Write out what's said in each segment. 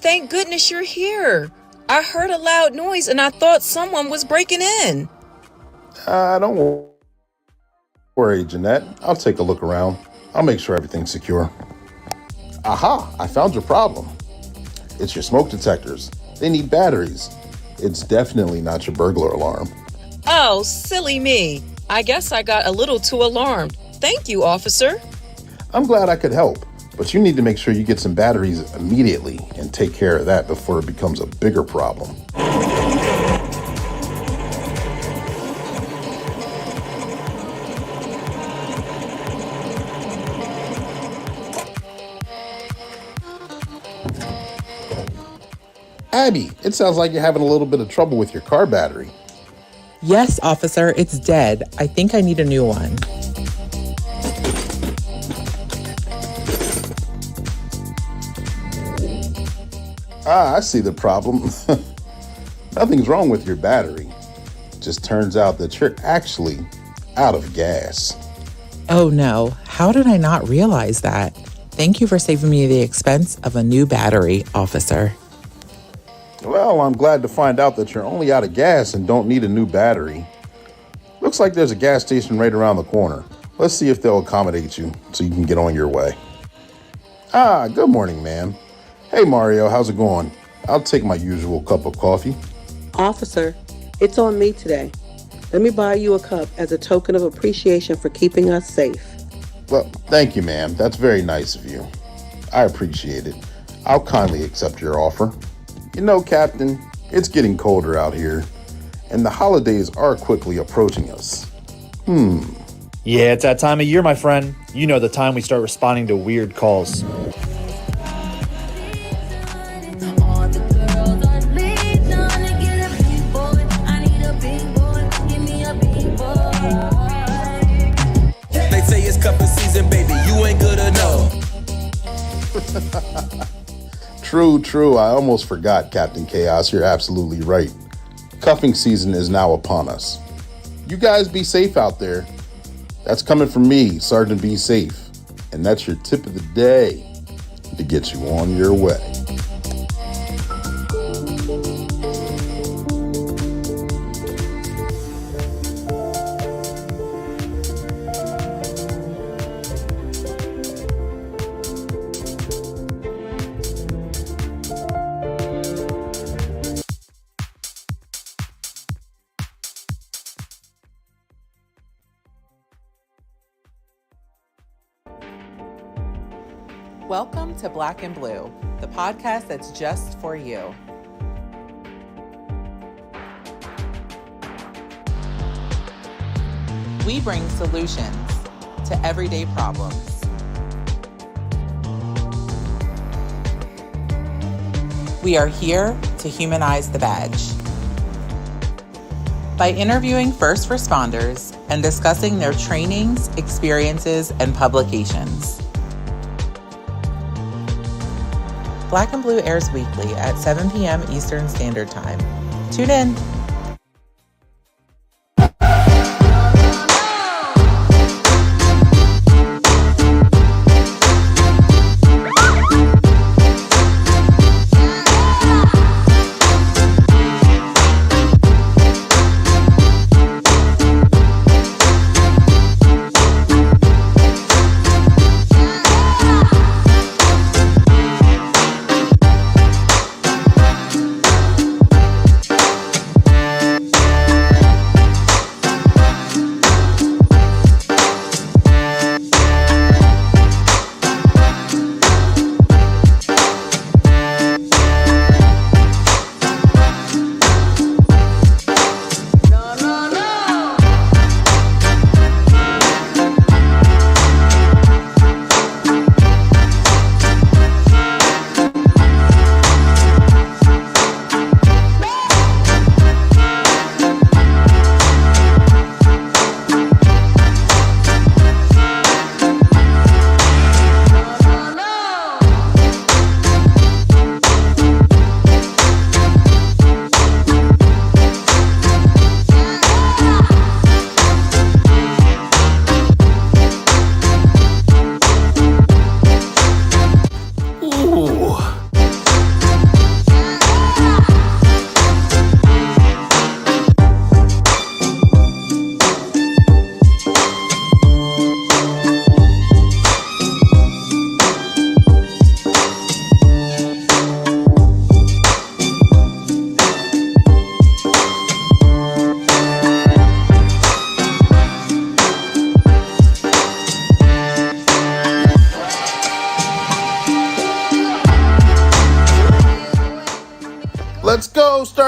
Thank goodness you're here. I heard a loud noise and I thought someone was breaking in. Don't worry, Jeanette. I'll take a look around. I'll make sure everything's secure. Aha, I found your problem. It's your smoke detectors. They need batteries. It's definitely not your burglar alarm. Oh, silly me. I guess I got a little too alarmed. Thank you, officer. I'm glad I could help, but you need to make sure you get some batteries immediately and take care of that before it becomes a bigger problem. Abby, it sounds like you're having a little bit of trouble with your car battery. Yes, officer, it's dead. I think I need a new one. I see the problem. Nothing's wrong with your battery. Just turns out that you're actually out of gas. Oh no, how did I not realize that? Thank you for saving me the expense of a new battery, officer. Well, I'm glad to find out that you're only out of gas and don't need a new battery. Looks like there's a gas station right around the corner. Let's see if they'll accommodate you so you can get on your way. Good morning, ma'am. Hey, Mario, how's it going? I'll take my usual cup of coffee. Officer, it's on me today. Let me buy you a cup as a token of appreciation for keeping us safe. Well, thank you, ma'am. That's very nice of you. I appreciate it. I'll kindly accept your offer. You know, Captain, it's getting colder out here, and the holidays are quickly approaching us. Yeah, it's that time of year, my friend. You know the time we start responding to weird calls. They say it's cuffing season, baby. You ain't good enough. True. I almost forgot, Captain Chaos. You're absolutely right. Cuffing season is now upon us. You guys be safe out there. That's coming from me, Sergeant Be Safe. And that's your tip of the day to get you on your way. Welcome to Black and Blue, the podcast that's just for you. We bring solutions to everyday problems. We are here to humanize the badge. By interviewing first responders and discussing their trainings, experiences, and publications. Black and Blue airs weekly at 7 p.m. Eastern Standard Time. Tune in.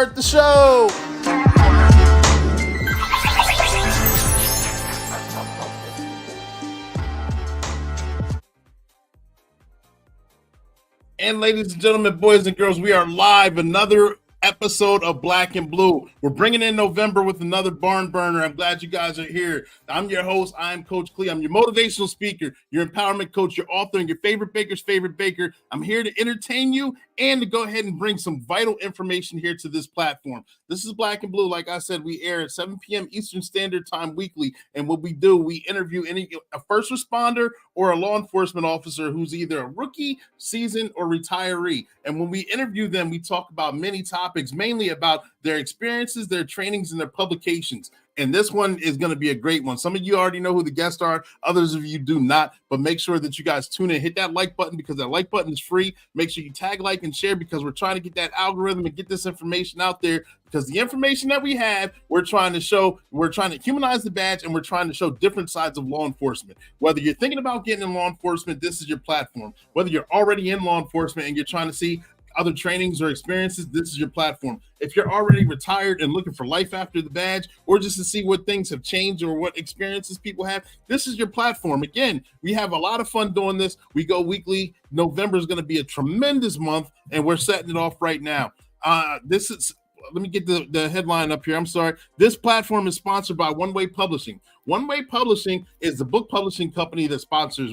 start the show. And ladies and gentlemen, boys and girls, we are live. Another episode of Black and Blue. We're bringing in November with another barn burner. I'm glad you guys are here. I'm your host. I'm Coach Clee. I'm your motivational speaker, your empowerment coach, your author, and your favorite baker's favorite baker. I'm here to entertain you and to go ahead and bring some vital information here to this platform. This is Black and Blue. Like I said, we air at 7 p.m. Eastern Standard Time weekly. And what we do, we interview a first responder or a law enforcement officer who's either a rookie, seasoned, or retiree. And when we interview them, we talk about many topics, mainly about their experiences, their trainings, and their publications. And this one is going to be a great one. Some of you already know who the guests are. Others of you do not. But make sure that you guys tune in. Hit that like button because that like button is free. Make sure you tag, like, and share because we're trying to get that algorithm and get this information out there. Because the information that we have, we're trying to humanize the badge, and we're trying to show different sides of law enforcement. Whether you're thinking about getting in law enforcement, this is your platform. Whether you're already in law enforcement and you're trying to see other trainings or experiences, this is your platform. If you're already retired and looking for life after the badge, or just to see what things have changed or what experiences people have, this is your platform. Again, we have a lot of fun doing this. We go weekly. November is going to be a tremendous month, and we're setting it off right now. Let me get the headline up here. I'm sorry. This platform is sponsored by One Way Publishing. One Way Publishing is the book publishing company that sponsors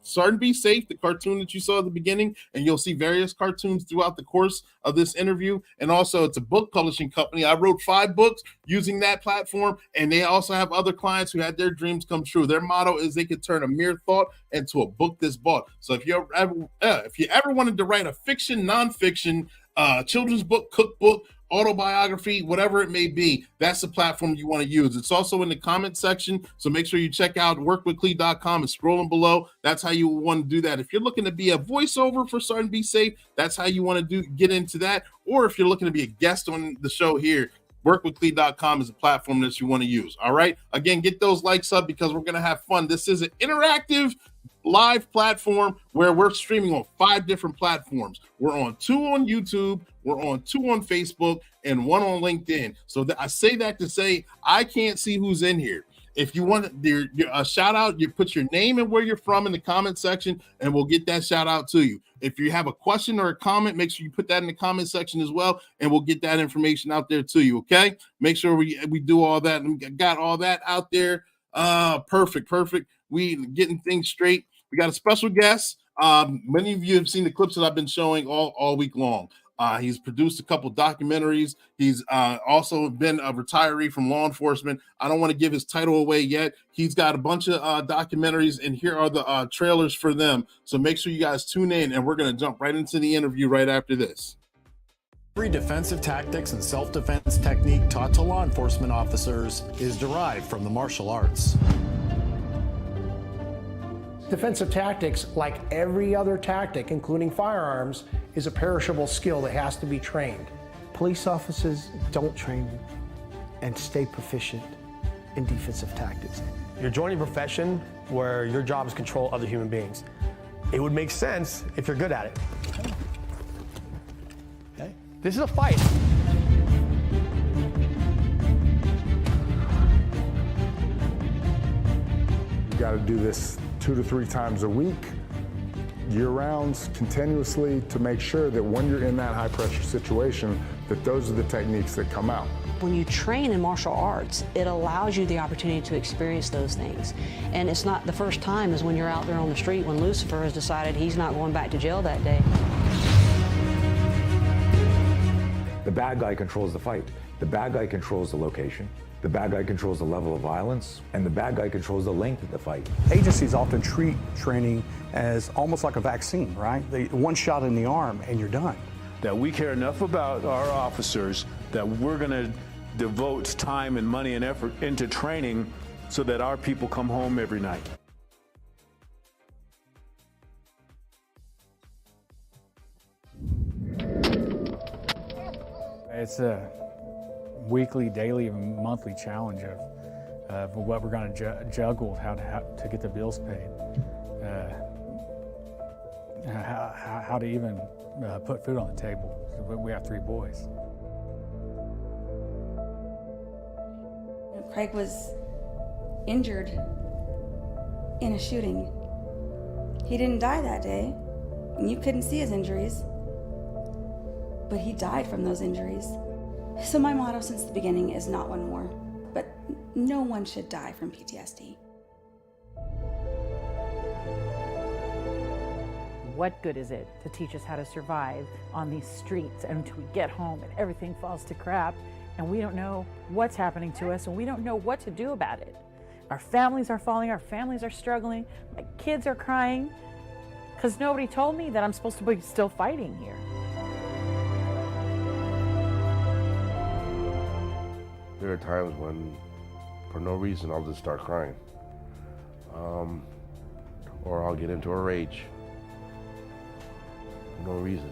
Start and Be Safe, the cartoon that you saw at the beginning, and you'll see various cartoons throughout the course of this interview. And also, it's a book publishing company. I wrote 5 books using that platform, and they also have other clients who had their dreams come true. Their motto is they could turn a mere thought into a book that's bought. So if you ever wanted to write a fiction, nonfiction, children's book, cookbook, autobiography, whatever it may be, that's the platform you want to use. It's also in the comment section, so make sure you check out workwithclee.com. It's scrolling below. That's how you want to do that. If you're looking to be a voiceover for Start and Be Safe, that's how you want to get into that. Or if you're looking to be a guest on the show here, workwithclee.com is a platform that you want to use. All right. Again, get those likes up because we're going to have fun. This is an interactive live platform where we're streaming on 5 different platforms. We're on 2 on YouTube, we're on 2 on Facebook, and 1 on LinkedIn. So I say that to say I can't see who's in here. If you want a shout out, you put your name and where you're from in the comment section, and we'll get that shout out to you. If you have a question or a comment, make sure you put that in the comment section as well, and we'll get that information out there to you. Okay, make sure we do all that and got all that out there. Perfect. We getting things straight. We got a special guest. Many of you have seen the clips that I've been showing all week long. He's produced a couple documentaries. He's also been a retiree from law enforcement. I don't want to give his title away yet. He's got a bunch of documentaries, and here are the trailers for them. So make sure you guys tune in, and we're going to jump right into the interview right after this. Every defensive tactics and self-defense technique taught to law enforcement officers is derived from the martial arts. Defensive tactics, like every other tactic, including firearms, is a perishable skill that has to be trained. Police officers don't train and stay proficient in defensive tactics. You're joining a profession where your job is control other human beings. It would make sense if you're good at it. Okay. This is a fight. You got to do this 2 to 3 times a week, year-rounds, continuously, to make sure that when you're in that high-pressure situation, that those are the techniques that come out. When you train in martial arts, it allows you the opportunity to experience those things. And it's not the first time as when you're out there on the street when Lucifer has decided he's not going back to jail that day. The bad guy controls the fight. The bad guy controls the location. The bad guy controls the level of violence, and the bad guy controls the length of the fight. Agencies often treat training as almost like a vaccine, right? One shot in the arm and you're done. That we care enough about our officers that we're going to devote time and money and effort into training so that our people come home every night. It's a weekly, daily, and monthly challenge of what we're going to juggle, how to get the bills paid, how to even put food on the table. We have 3 boys. Craig was injured in a shooting. He didn't die that day, and you couldn't see his injuries, but he died from those injuries. So my motto since the beginning is not one more, but no one should die from PTSD. What good is it to teach us how to survive on these streets until we get home and everything falls to crap and we don't know what's happening to us and we don't know what to do about it? Our families are falling, our families are struggling, my kids are crying because nobody told me that I'm supposed to be still fighting here. There are times when, for no reason, I'll just start crying. Or I'll get into a rage. For no reason.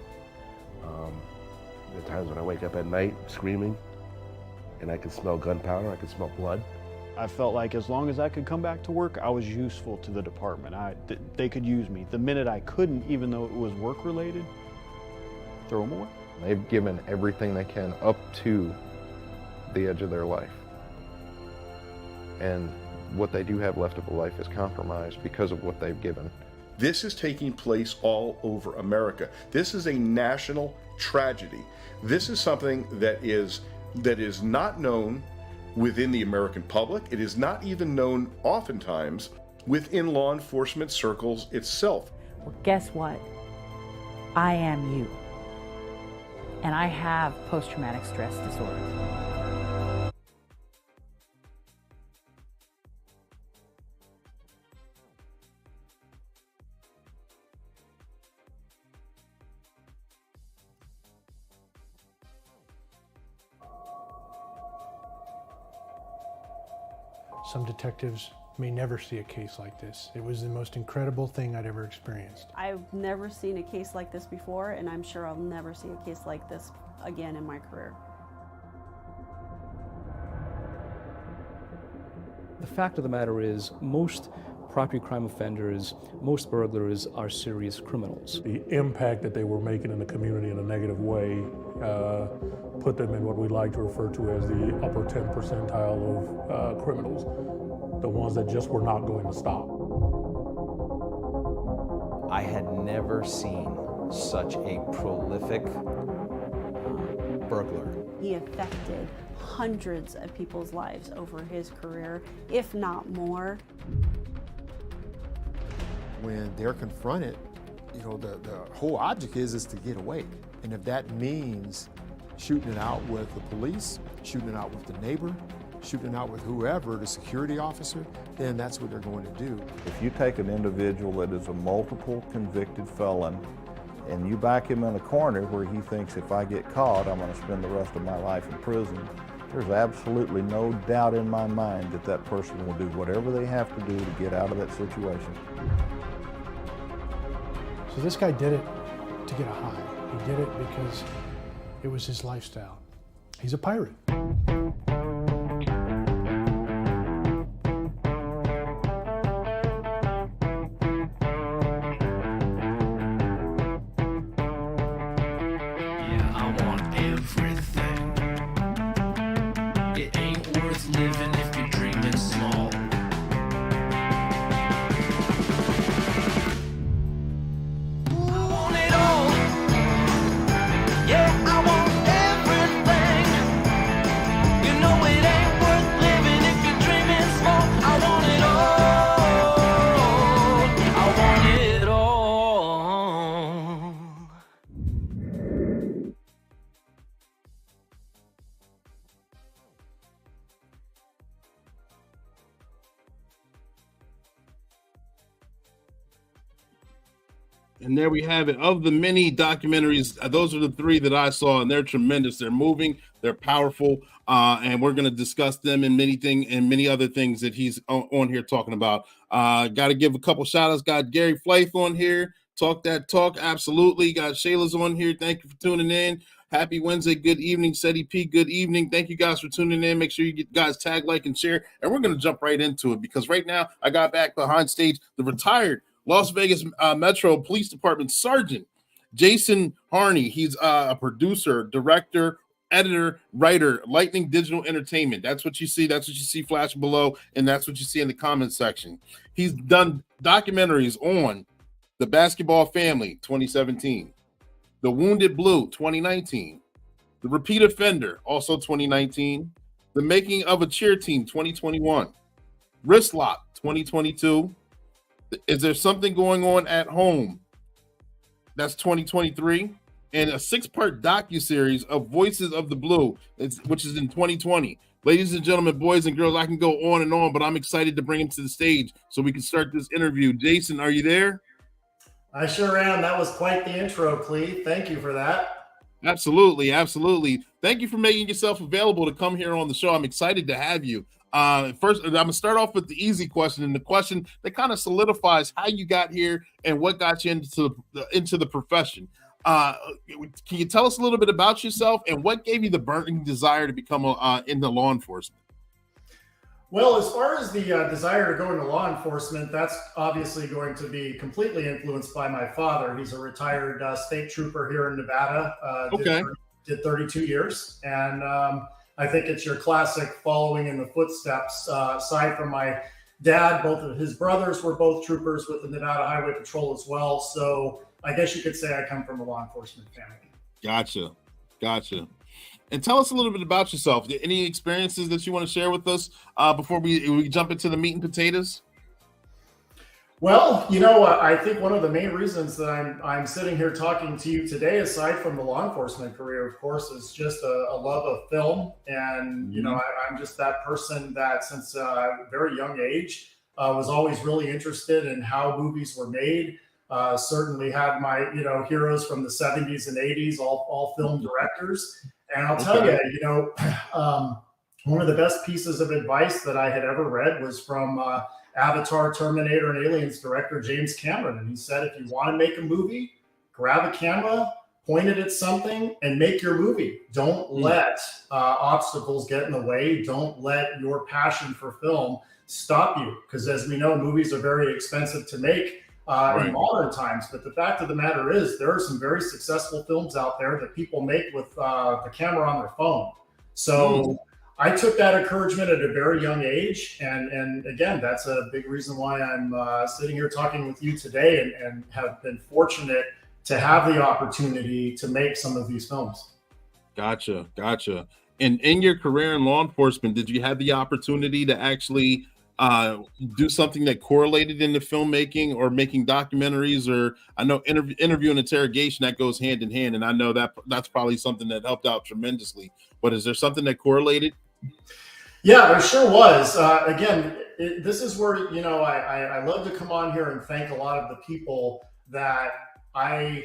There are times when I wake up at night screaming and I can smell gunpowder, I can smell blood. I felt like as long as I could come back to work, I was useful to the department. They could use me. The minute I couldn't, even though it was work related, throw them away. They've given everything they can up to the edge of their life. And what they do have left of a life is compromised because of what they've given. This is taking place all over America. This is a national tragedy. This is something that is not known within the American public. It is not even known oftentimes within law enforcement circles itself. Well, guess what? I am you. And I have post-traumatic stress disorder. Some detectives may never see a case like this. It was the most incredible thing I'd ever experienced. I've never seen a case like this before, and I'm sure I'll never see a case like this again in my career. The fact of the matter is, most property crime offenders, most burglars are serious criminals. The impact that they were making in the community in a negative way put them in what we like to refer to as the upper 10 percentile of criminals, the ones that just were not going to stop. I had never seen such a prolific burglar. He affected hundreds of people's lives over his career, if not more. When they're confronted, you know, the whole object is to get away. And if that means shooting it out with the police, shooting it out with the neighbor, shooting it out with whoever, the security officer, then that's what they're going to do. If you take an individual that is a multiple convicted felon and you back him in a corner where he thinks if I get caught, I'm going to spend the rest of my life in prison, there's absolutely no doubt in my mind that that person will do whatever they have to do to get out of that situation. So this guy did it to get a high. He did it because it was his lifestyle. He's a pirate. And there we have it. Of the many documentaries, those are the three that I saw, and they're tremendous. They're moving, they're powerful, and we're going to discuss them and many other things that he's on here talking about. Got to give a couple shout outs. Got Gary Flaith on here. Talk that talk. Absolutely. Got Shayla's on here. Thank you for tuning in. Happy Wednesday. Good evening. Seti P. Good evening. Thank you guys for tuning in. Make sure you guys tag, like, and share. And we're going to jump right into it because right now I got back behind stage the retired Las Vegas Metro Police Department Sergeant Jason Harney. He's a producer, director, editor, writer, Lightning Digital Entertainment. That's what you see. That's what you see flashing below, and that's what you see in the comment section. He's done documentaries on The Basketball Family, 2017, The Wounded Blue, 2019, The Repeat Offender, also 2019, The Making of a Cheer Team, 2021, Wrist Lock, 2022, Is There Something Going On at Home? That's 2023. And a 6-part docuseries of Voices of the Blue, which is in 2020. Ladies and gentlemen, boys and girls, I can go on and on, but I'm excited to bring him to the stage so we can start this interview. Jason, are you there? I sure am. That was quite the intro, Clee. Thank you for that. Absolutely, absolutely. Thank you for making yourself available to come here on the show. I'm excited to have you. First, I'm gonna start off with the easy question, and the question that kind of solidifies how you got here and what got you into the profession. Can you tell us a little bit about yourself and what gave you the burning desire to become into law enforcement? Well, as far as the desire to go into law enforcement, that's obviously going to be completely influenced by my father. He's a retired state trooper here in Nevada. Did 32 years. And I think it's your classic following in the footsteps. Aside from my dad, both of his brothers were both troopers with the Nevada Highway Patrol as well. So I guess you could say I come from a law enforcement family. Gotcha. And tell us a little bit about yourself. Any experiences that you want to share with us before we jump into the meat and potatoes? Well, I think one of the main reasons that I'm sitting here talking to you today, aside from the law enforcement career, of course, is just a love of film. And, I'm just that person that since a very young age was always really interested in how movies were made. Certainly had my, heroes from the 70s and 80s, all film directors. And I'll tell you, one of the best pieces of advice that I had ever read was from Avatar, Terminator, and Aliens director James Cameron. And he said, if you want to make a movie, grab a camera, point it at something, and make your movie. Don't let obstacles get in the way. Don't let your passion for film stop you. Because as we know, movies are very expensive to make. In modern times, but the fact of the matter is there are some very successful films out there that people make with the camera on their phone. So I took that encouragement at a very young age, and again, that's a big reason why I'm sitting here talking with you today, and have been fortunate to have the opportunity to make some of these films. Gotcha. And in your career in law enforcement, did you have the opportunity to actually do something that correlated into filmmaking or making documentaries? Or I know interview and interrogation, that goes hand in hand, and I know that's probably something that helped out tremendously. But is there something that correlated? Yeah, there sure was. Again, this is where I love to come on here and thank a lot of the people that I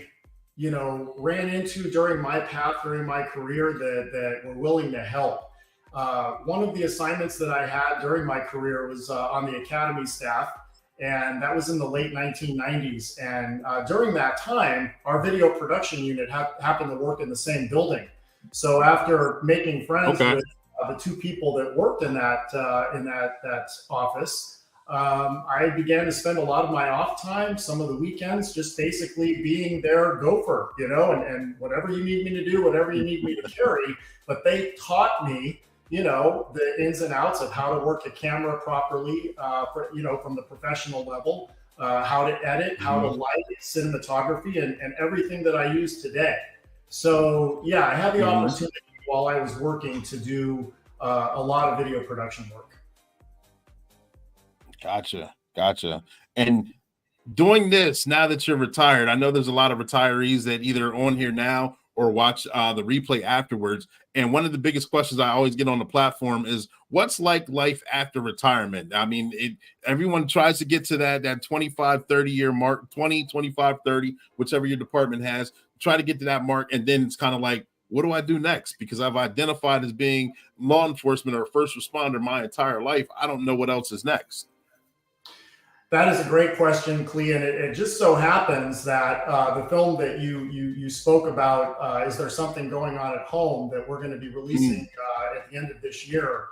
ran into during my path, during my career, that were willing to help. One of the assignments that I had during my career was on the academy staff, and that was in the late 1990s. And during that time, our video production unit happened to work in the same building. So after making friends with the two people that worked in that office, I began to spend a lot of my off time, some of the weekends, just basically being their gopher, and whatever you need me to do, whatever you need me to carry. But they taught me the ins and outs of how to work a camera properly, from the professional level, how to edit, how to light, cinematography, and everything that I use today. So yeah, I had the opportunity while I was working to do a lot of video production work. Gotcha. And doing this now that you're retired, I know there's a lot of retirees that either are on here now or watch the replay afterwards. And one of the biggest questions I always get on the platform is, what's like life after retirement? I mean, everyone tries to get to that 25, 30 year mark, 20, 25, 30, whichever your department has, try to get to that mark. And then it's kind of like, what do I do next? Because I've identified as being law enforcement or a first responder my entire life. I don't know what else is next. That is a great question, Clee, and it just so happens that the film that you spoke about, Is There Something Going On at Home, that we're going to be releasing at the end of this year,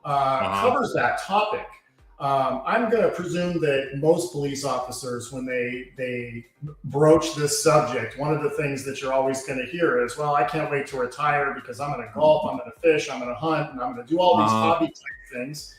covers that topic. I'm going to presume that most police officers, when they broach this subject, one of the things that you're always going to hear is, well, I can't wait to retire because I'm going to golf, I'm going to fish, I'm going to hunt, and I'm going to do all these hobby type things.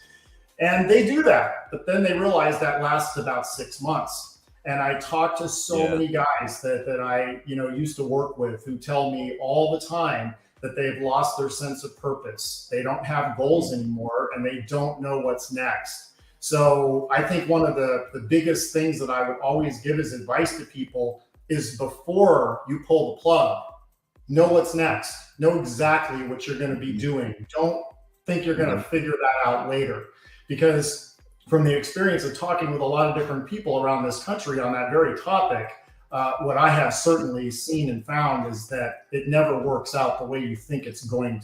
And they do that, but then they realize that lasts about 6 months. And I talk to so many guys that I used to work with who tell me all the time that they've lost their sense of purpose. They don't have goals anymore, and they don't know what's next. So I think one of the biggest things that I would always give as advice to people is, before you pull the plug, know what's next. Know exactly what you're going to be doing. Don't think you're going to figure that out later. Because from the experience of talking with a lot of different people around this country on that very topic, what I have certainly seen and found is that it never works out the way you think it's going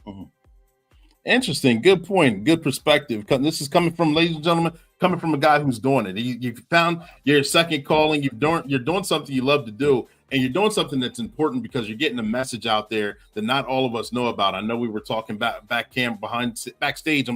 to. Interesting. Good point. Good perspective. This is coming from, ladies and gentlemen, coming from a guy who's doing it. You found your second calling. You're doing something you love to do, and you're doing something that's important because you're getting a message out there that not all of us know about. I know we were talking backstage,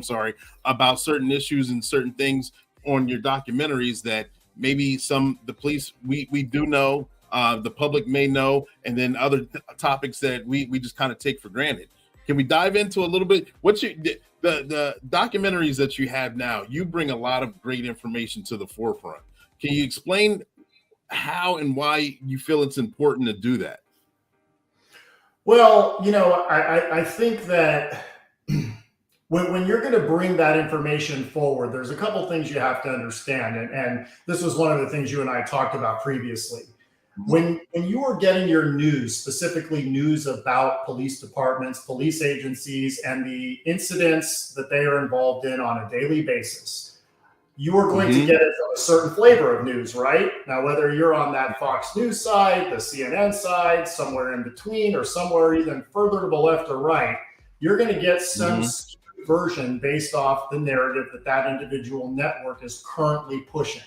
about certain issues and certain things on your documentaries that maybe the police we do know, the public may know, and then other topics that we just kind of take for granted. Can we dive into a little bit? What's the documentaries that you have now? You bring a lot of great information to the forefront. Can you explain how and why you feel it's important to do that? Well, I think that when you're going to bring that information forward, there's a couple things you have to understand. And this was one of the things you and I talked about previously. When you are getting your news, specifically news about police departments, police agencies, and the incidents that they are involved in on a daily basis, you are going to get it from a certain flavor of news, right? Now, whether you're on that Fox News side, the CNN side, somewhere in between, or somewhere even further to the left or right, you're going to get some skewed version based off the narrative that individual network is currently pushing.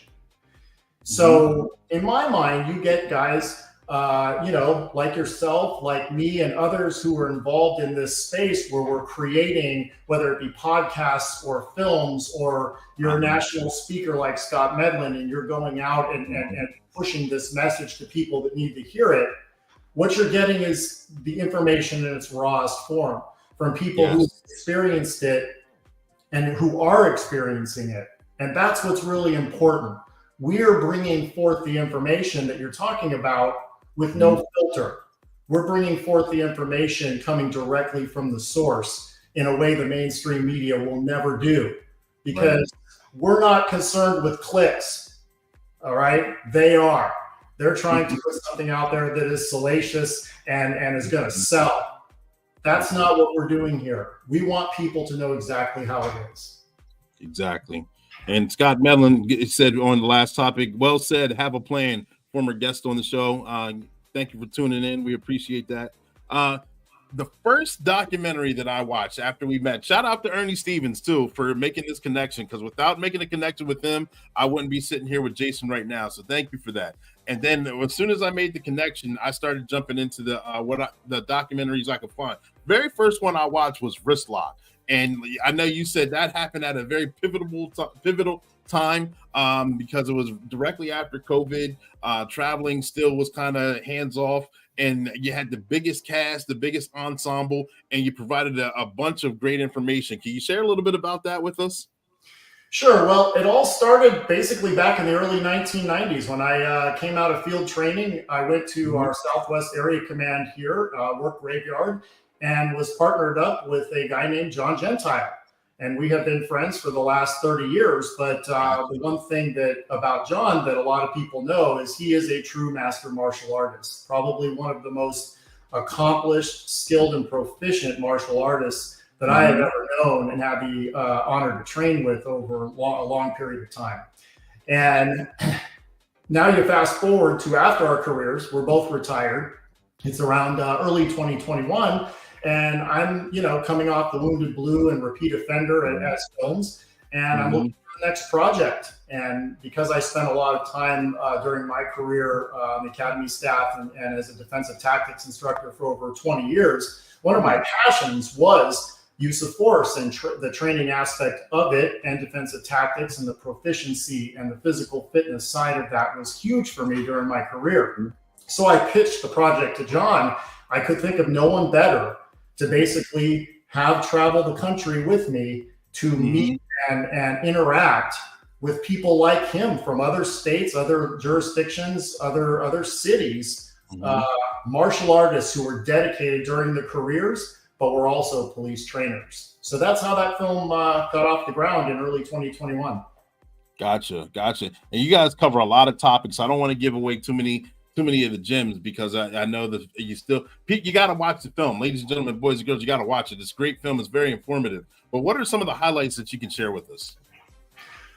So in my mind, you get guys, like yourself, like me, and others who are involved in this space where we're creating, whether it be podcasts or films, or you're a national speaker like Scott Medlin, and you're going out and pushing this message to people that need to hear it. What you're getting is the information in its rawest form from people who experienced it and who are experiencing it. And that's what's really important. We're bringing forth the information that you're talking about with no filter. We're bringing forth the information coming directly from the source in a way the mainstream media will never do, because we're not concerned with clicks. All right. They are. They're trying to put something out there that is salacious and is going to sell. That's not what we're doing here. We want people to know exactly how it is. Exactly. And Scott Medlin said on the last topic, well said, have a plan, former guest on the show. Thank you for tuning in. We appreciate that. The first documentary that I watched after we met, shout out to Ernie Stevens too for making this connection, because without making a connection with him, I wouldn't be sitting here with Jason right now. So thank you for that. And then as soon as I made the connection, I started jumping into the documentaries I could find. Very first one I watched was Wrist Lock. And I know you said that happened at a very pivotal time because it was directly after COVID. Traveling still was kind of hands off, and you had the biggest cast, the biggest ensemble, and you provided a bunch of great information. Can you share a little bit about that with us? Sure. Well, it all started basically back in the early 1990s when I came out of field training. I went to our Southwest Area Command here, work graveyard, and was partnered up with a guy named John Gentile. And we have been friends for the last 30 years. But the one thing about John that a lot of people know is he is a true master martial artist, probably one of the most accomplished, skilled, and proficient martial artists that I have ever known and had the honor to train with over a long period of time. And now you fast forward to after our careers, we're both retired. It's around early 2021. And I'm, coming off The Wounded Blue and Repeat Offender as films, and I'm looking for the next project. And because I spent a lot of time during my career on the academy staff and as a defensive tactics instructor for over 20 years, one of my passions was use of force and the training aspect of it, and defensive tactics, and the proficiency and the physical fitness side of that was huge for me during my career. So I pitched the project to John. I could think of no one better to basically have travel the country with me to meet and interact with people like him from other states, other jurisdictions, other cities, martial artists who were dedicated during their careers, but were also police trainers. So that's how that film got off the ground in early 2021. Gotcha. And you guys cover a lot of topics. I don't want to give away too many of the gems, because I know that you got to watch the film. Ladies and gentlemen, boys and girls, you got to watch it. This great film is very informative. But what are some of the highlights that you can share with us?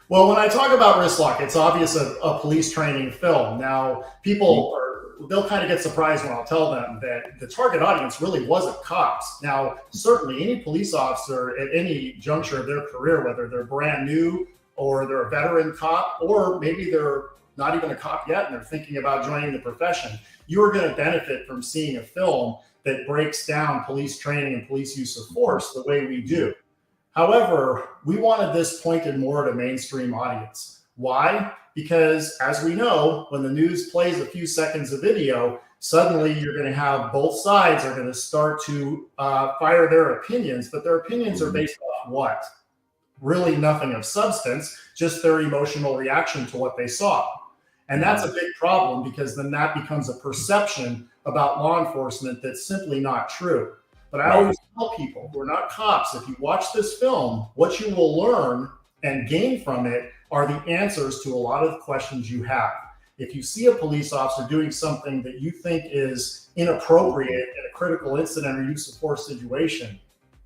Well, when I talk about wrist lock, it's obvious a police training film. Now, they'll kind of get surprised when I'll tell them that the target audience really wasn't cops. Now, certainly any police officer at any juncture of their career, whether they're brand new or they're a veteran cop, or maybe they're not even a cop yet and they're thinking about joining the profession, you are going to benefit from seeing a film that breaks down police training and police use of force the way we do. However, we wanted this pointed more at a mainstream audience. Why? Because as we know, when the news plays a few seconds of video, suddenly you're going to have both sides are going to start to fire their opinions, but their opinions are based off what? Really nothing of substance, just their emotional reaction to what they saw. And that's a big problem, because then that becomes a perception about law enforcement that's simply not true. But I always tell people who are not cops, if you watch this film, what you will learn and gain from it are the answers to a lot of the questions you have. If you see a police officer doing something that you think is inappropriate in a critical incident or use of force situation,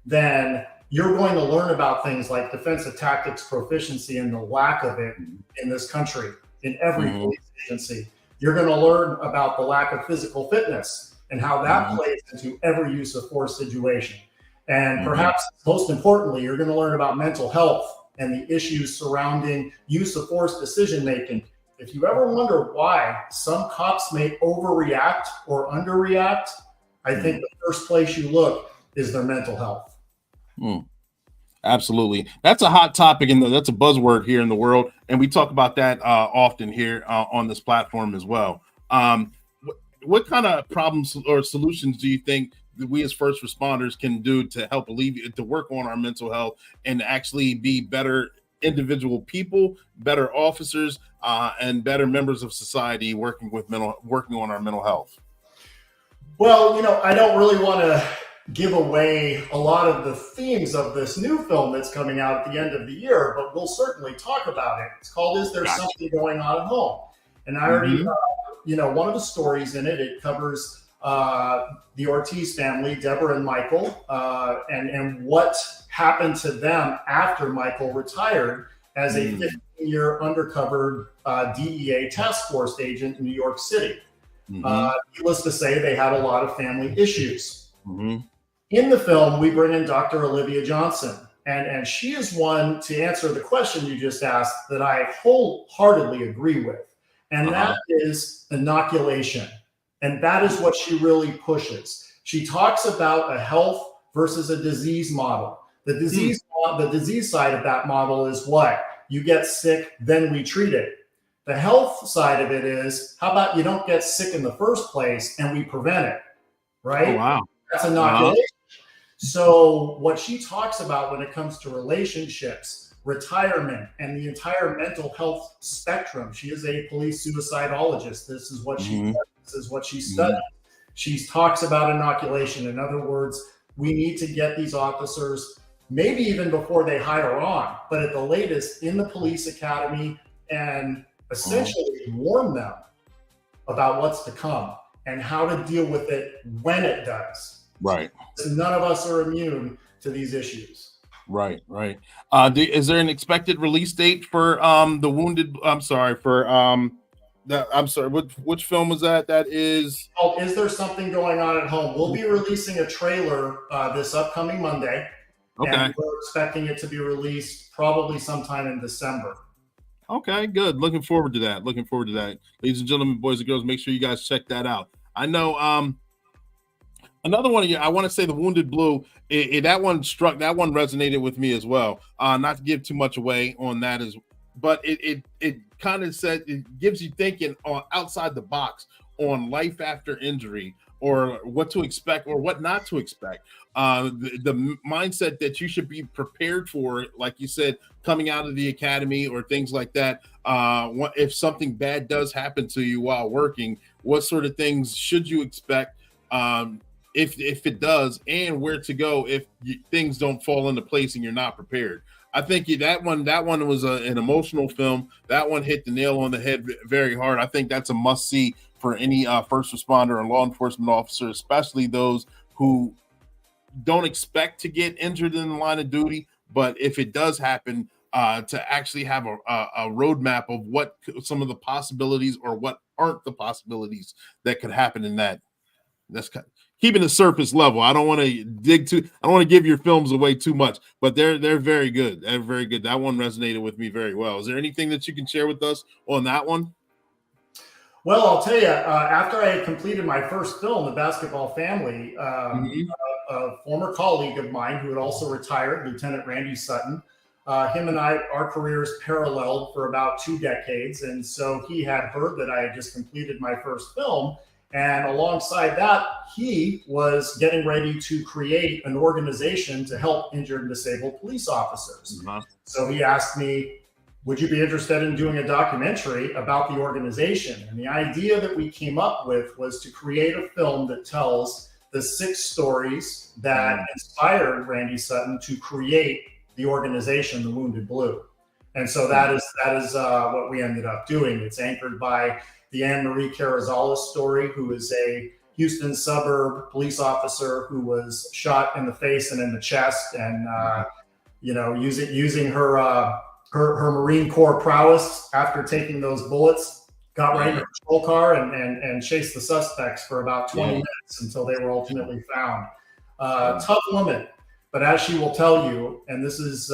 then you're going to learn about things like defensive tactics proficiency and the lack of it in this country, in every police agency. You're going to learn about the lack of physical fitness and how that plays into every use of force situation. And perhaps most importantly, you're going to learn about mental health and the issues surrounding use of force decision-making. If you ever wonder why some cops may overreact or underreact, I think the first place you look is their mental health. Absolutely. That's a hot topic, and that's a buzzword here in the world. And we talk about that often here on this platform as well. What kind of problems or solutions do you think that we as first responders can do to help alleviate, to work on our mental health and actually be better individual people, better officers, and better members of society working on our mental health? Well, I don't really want to give away a lot of the themes of this new film that's coming out at the end of the year, but we'll certainly talk about it. It's called "Is There Something Going On at Home?" And I already, one of the stories in it covers the Ortiz family, Deborah and Michael, and what happened to them after Michael retired as a 15-year undercover DEA task force agent in New York City. Needless to say, they had a lot of family issues. In the film, we bring in Dr. Olivia Johnson, and she is one, to answer the question you just asked, that I wholeheartedly agree with, and that is inoculation. And that is what she really pushes. She talks about a health versus a disease model. The disease side of that model is what? You get sick, then we treat it. The health side of it is, how about you don't get sick in the first place and we prevent it, right? Oh, wow. That's inoculation. So what she talks about when it comes to relationships, retirement, and the entire mental health spectrum, she is a police suicidologist. This is what she does. This is what she studies. She talks about inoculation. In other words, we need to get these officers, maybe even before they hire on, but at the latest in the police academy, and essentially warn them about what's to come and how to deal with it when it does. Right. None of us are immune to these issues. Right. Is there an expected release date for the Wounded? I'm sorry, which film was that? That is. Oh, Is There Something Going On at Home? We'll be releasing a trailer this upcoming Monday. Okay. And we're expecting it to be released probably sometime in December. Okay, good. Looking forward to that. Ladies and gentlemen, boys and girls, make sure you guys check that out. I know Another one of you, I want to say The Wounded Blue. That one resonated with me as well. Not to give too much away on that, but it kind of said, it gives you thinking outside the box on life after injury, or what to expect or what not to expect. The mindset that you should be prepared for, like you said, coming out of the academy or things like that. If something bad does happen to you while working, what sort of things should you expect? If it does, and where to go if things don't fall into place and you're not prepared. I think that one was an emotional film. That one hit the nail on the head very hard. I think that's a must see for any first responder or law enforcement officer, especially those who don't expect to get injured in the line of duty. But if it does happen, to actually have a roadmap of what some of the possibilities or what aren't the possibilities that could happen in that. That's keeping the surface level. I don't want to I don't want to give your films away too much, but they're very good. They're very good. That one resonated with me very well. Is there anything that you can share with us on that one? Well, I'll tell you, after I had completed my first film, The Basketball Family, a former colleague of mine who had also retired, Lieutenant Randy Sutton, him and our careers paralleled for about 2 decades. And so he had heard that I had just completed my first film. And alongside that, he was getting ready to create an organization to help injured and disabled police officers. So he asked me, would you be interested in doing a documentary about the organization? And the idea that we came up with was to create a film that tells the 6 stories that inspired Randy Sutton to create the organization, the Wounded Blue. And so that is what we ended up doing. It's anchored by the Anne Marie Carrizales story, who is a Houston suburb police officer who was shot in the face and in the chest, and using her Marine Corps prowess after taking those bullets, got right in a patrol car and chased the suspects for about 20 minutes until they were ultimately found. Tough woman, but as she will tell you, and this is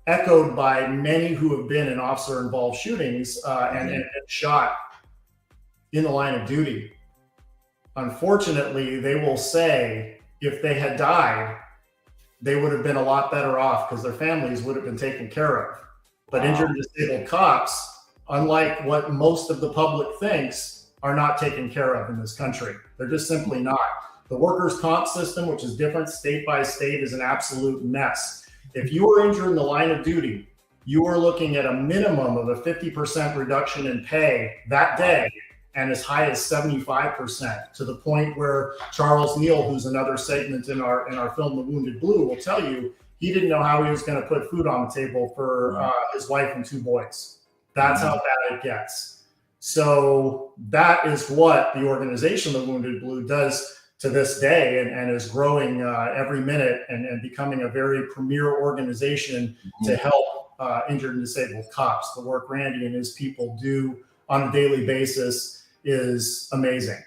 echoed by many who have been in officer-involved shootings and shot in the line of duty. Unfortunately, they will say if they had died, they would have been a lot better off because their families would have been taken care of. But injured and disabled cops, unlike what most of the public thinks, are not taken care of in this country. They're just simply not. The workers' comp system, which is different state by state, is an absolute mess. If you are injured in the line of duty, you are looking at a minimum of a 50% reduction in pay that day, and as high as 75%, to the point where Charles Neal, who's another segment in our film, The Wounded Blue, will tell you he didn't know how he was going to put food on the table for his wife and 2 boys. That's how bad it gets. So that is what the organization, The Wounded Blue, does to this day, and is growing every minute and becoming a very premier organization to help injured and disabled cops. The work Randy and his people do on a daily basis is amazing.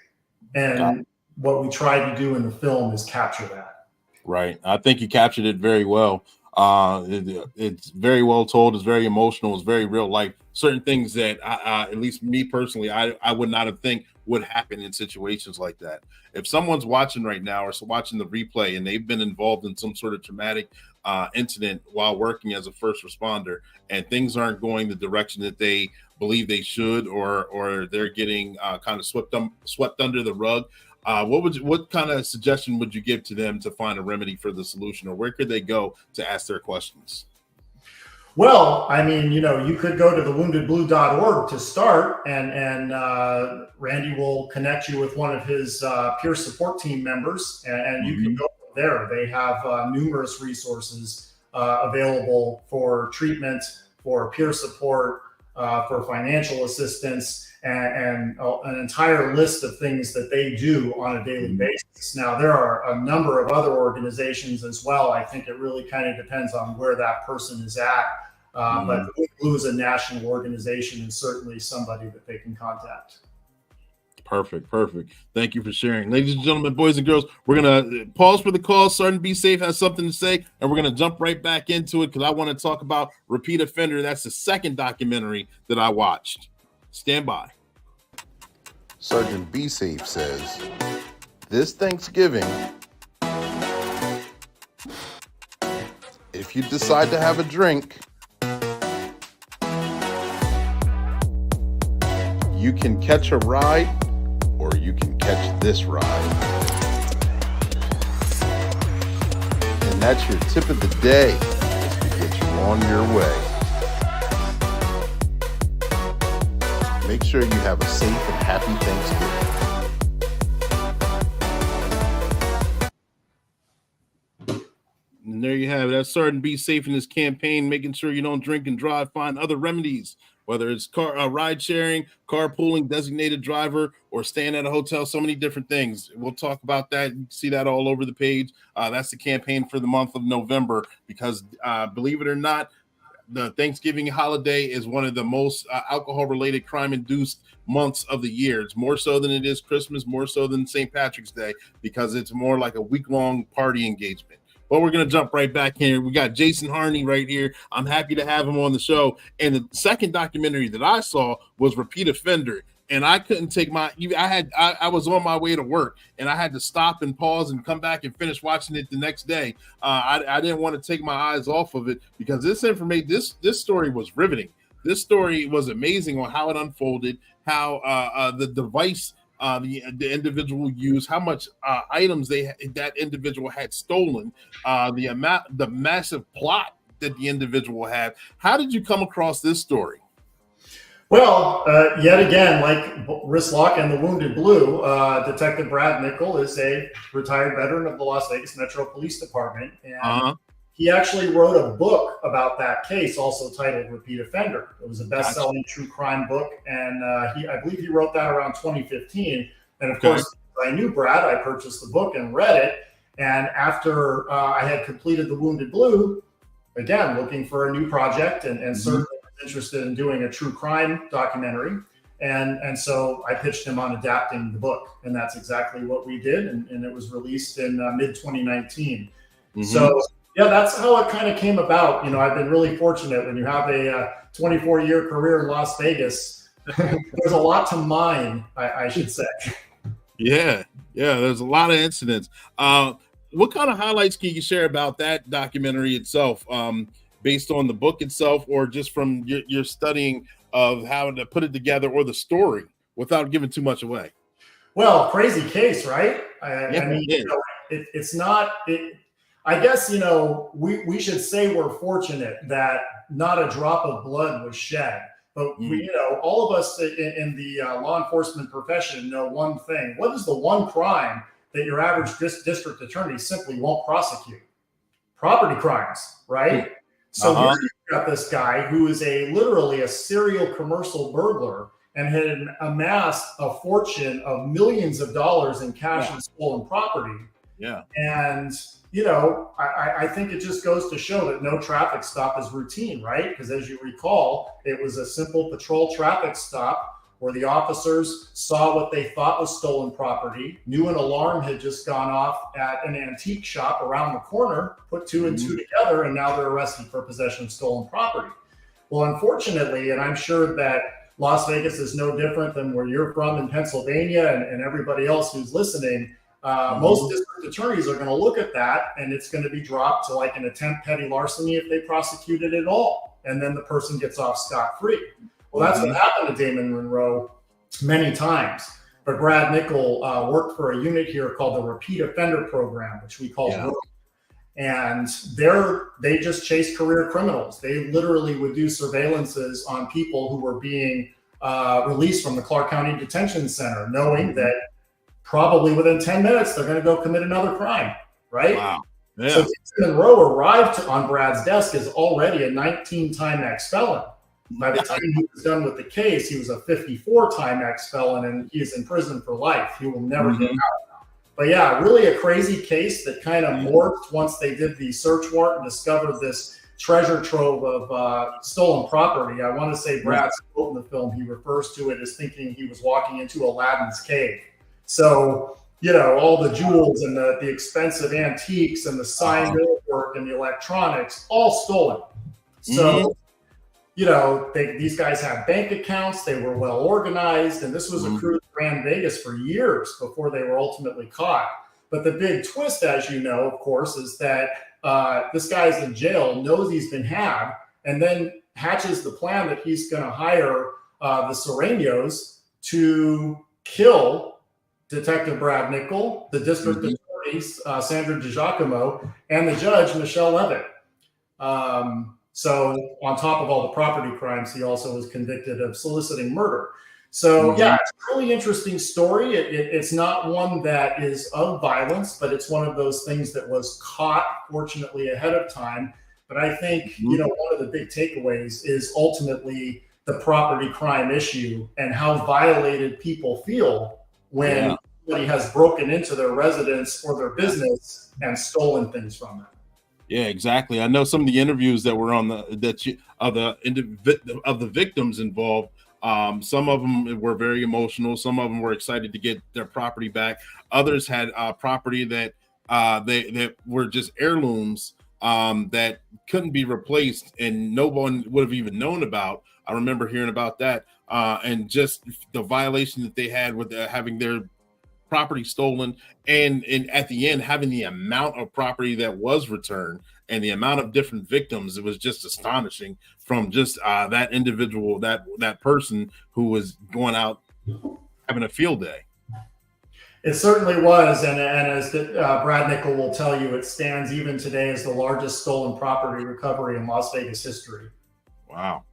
And what we tried to do in the film is capture that. Right. I think you captured it very well. It's very well told. It's very emotional. It's very real life. Certain things that at least me personally, I would not have think would happen in situations like that. If someone's watching right now or watching the replay and they've been involved in some sort of traumatic incident while working as a first responder, and things aren't going the direction that they believe they should, or they're getting kind of swept under the rug, what kind of suggestion would you give to them to find a remedy for the solution, or where could they go to ask their questions? Well, I mean, you could go to thewoundedblue.org to start, and Randy will connect you with one of his peer support team members, and you can go there. They have numerous resources available for treatment, for peer support, for financial assistance, and an entire list of things that they do on a daily basis. Now, there are a number of other organizations as well. I think it really kind of depends on where that person is at. But Blue is a national organization and certainly somebody that they can contact. Perfect. Thank you for sharing. Ladies and gentlemen, boys and girls, we're going to pause for the call. Sergeant Be Safe has something to say, and we're going to jump right back into it because I want to talk about Repeat Offender. That's the second documentary that I watched. Stand by. Sergeant Be Safe says, this Thanksgiving, if you decide to have a drink, you can catch a ride or you can catch this ride. And that's your tip of the day to get you on your way. Make sure you have a safe and happy Thanksgiving. And there you have it. That's starting to be safe in this campaign, making sure you don't drink and drive. Find other remedies, whether it's ride sharing, carpooling, designated driver, or staying at a hotel. So many different things. We'll talk about that. You can see that all over the page. That's the campaign for the month of November because, believe it or not, the Thanksgiving holiday is one of the most alcohol-related crime-induced months of the year. It's more so than it is Christmas, more so than St. Patrick's Day, because it's more like a week-long party engagement. But we're going to jump right back here. We got Jason Harney right here. I'm happy to have him on the show. And the second documentary that I saw was Repeat Offender. And I couldn't take I was on my way to work and I had to stop and pause and come back and finish watching it the next day. I didn't want to take my eyes off of it because this story was riveting. This story was amazing on how it unfolded, how the device the individual used, how much items that individual had stolen, the massive plot that the individual had. How did you come across this story? Well, yet again, like Wristlock and the Wounded Blue, Detective Brad Nickel is a retired veteran of the Las Vegas Metro Police Department. And he actually wrote a book about that case, also titled Repeat Offender. It was a best-selling true crime book. And I believe he wrote that around 2015. And of course, I knew Brad. I purchased the book and read it. And after I had completed the Wounded Blue, again, looking for a new project and certainly interested in doing a true crime documentary. And so I pitched him on adapting the book. And that's exactly what we did. And it was released in mid-2019. So, yeah, that's how it kind of came about. You know, I've been really fortunate when you have a 24-year career in Las Vegas. There's a lot to mine, I should say. Yeah, there's a lot of incidents. What kind of highlights can you share about that documentary itself? Based on the book itself or just from your studying of how to put it together or the story without giving too much away? Well, crazy case, right? I mean, it's not, I guess, we should say we're fortunate that not a drop of blood was shed. But, all of us in the law enforcement profession know one thing. What is the one crime that your average district attorney simply won't prosecute? Property crimes, right? So here you've got this guy who is literally a serial commercial burglar and had amassed a fortune of millions of dollars in cash and stolen property. Yeah. And, I think it just goes to show that no traffic stop is routine, right? Because as you recall, it was a simple patrol traffic stop where the officers saw what they thought was stolen property, knew an alarm had just gone off at an antique shop around the corner, put two and two together, and now they're arrested for possession of stolen property. Well, unfortunately, and I'm sure that Las Vegas is no different than where you're from in Pennsylvania and everybody else who's listening, most district attorneys are going to look at that and it's going to be dropped to like an attempt petty larceny if they prosecute it at all. And then the person gets off scot-free. Well, that's what happened to Damon Monroe many times. But Brad Nickel worked for a unit here called the Repeat Offender Program, which we call ROOP. And they just chased career criminals. They literally would do surveillances on people who were being released from the Clark County Detention Center, knowing that probably within 10 minutes, they're going to go commit another crime, right? Wow. Yeah. So Jason Monroe arrived on Brad's desk as already a 19-time ex-felon. By the time he was done with the case, he was a 54-time ex-felon, and he is in prison for life. He will never get out. But yeah, really a crazy case that kind of morphed once they did the search warrant and discovered this treasure trove of stolen property. I want to say Brad's quote in the film, he refers to it as thinking he was walking into Aladdin's cave. So, all the jewels and the expensive antiques and the signed work and the electronics, all stolen. So these guys had bank accounts, they were well organized, and this was a crew that ran Vegas for years before they were ultimately caught. But the big twist, as you know, of course, is that this guy's in jail, knows he's been had, and then hatches the plan that he's going to hire the Serranos to kill Detective Brad Nickel, the district attorneys, Sandra DiGiacomo, and the judge, Michelle Levitt. So on top of all the property crimes, he also was convicted of soliciting murder. So yeah, it's a really interesting story. It's not one that is of violence, but it's one of those things that was caught, fortunately, ahead of time. But I think, one of the big takeaways is ultimately the property crime issue and how violated people feel when somebody has broken into their residence or their business and stolen things from them. Yeah, exactly. I know some of the interviews that were on of the victims involved. Some of them were very emotional. Some of them were excited to get their property back. Others had property that that were just heirlooms that couldn't be replaced, and no one would have even known about. I remember hearing about that, and just the violation that they had with having their property stolen, and at the end having the amount of property that was returned and the amount of different victims. It was just astonishing from just that individual, that person who was going out having a field day. It certainly was, and as Brad Nickel will tell you, it stands even today as the largest stolen property recovery in Las Vegas history. Wow,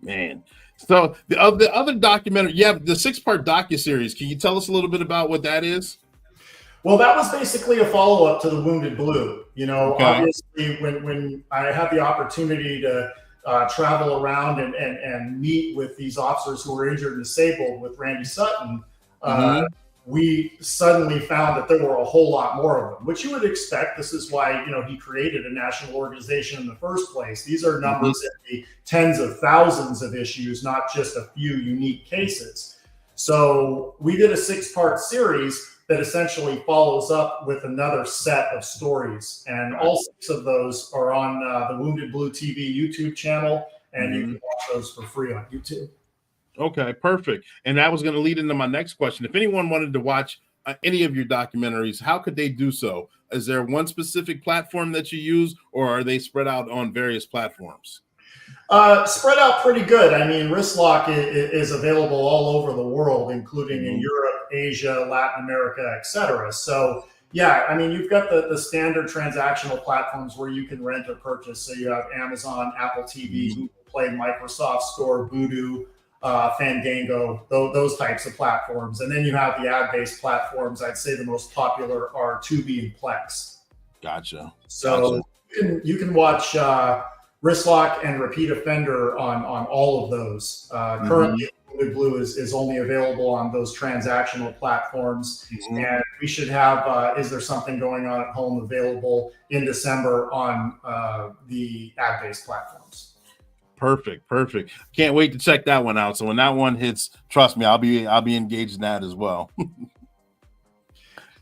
man. So the other documentary, you have the 6-part docuseries. Can you tell us a little bit about what that is? Well, that was basically a follow-up to the Wounded Blue. Obviously, when I had the opportunity to travel around and meet with these officers who were injured and disabled with Randy Sutton, we suddenly found that there were a whole lot more of them, which you would expect. This is why, he created a national organization in the first place. These are numbers in the tens of thousands of issues, not just a few unique cases. So we did a 6-part series that essentially follows up with another set of stories. And all 6 of those are on the Wounded Blue TV YouTube channel, and you can watch those for free on YouTube. Okay, perfect. And that was going to lead into my next question. If anyone wanted to watch any of your documentaries, how could they do so? Is there one specific platform that you use, or are they spread out on various platforms? Spread out pretty good. I mean, Wristlock is available all over the world, including in Europe, Asia, Latin America, etc. So yeah, I mean, you've got the standard transactional platforms where you can rent or purchase. So you have Amazon, Apple TV, Google Play, Microsoft Store, Vudu, Fandango, those types of platforms. And then you have the ad-based platforms. I'd say the most popular are Tubi and Plex. Gotcha. So you can watch Wristlock and Repeat Offender on all of those. Currently, Wounded Blue is only available on those transactional platforms. And we should have Is There Something Going On at Home available in December on the ad-based platforms. Perfect. Can't wait to check that one out. So when that one hits, trust me, I'll be engaged in that as well.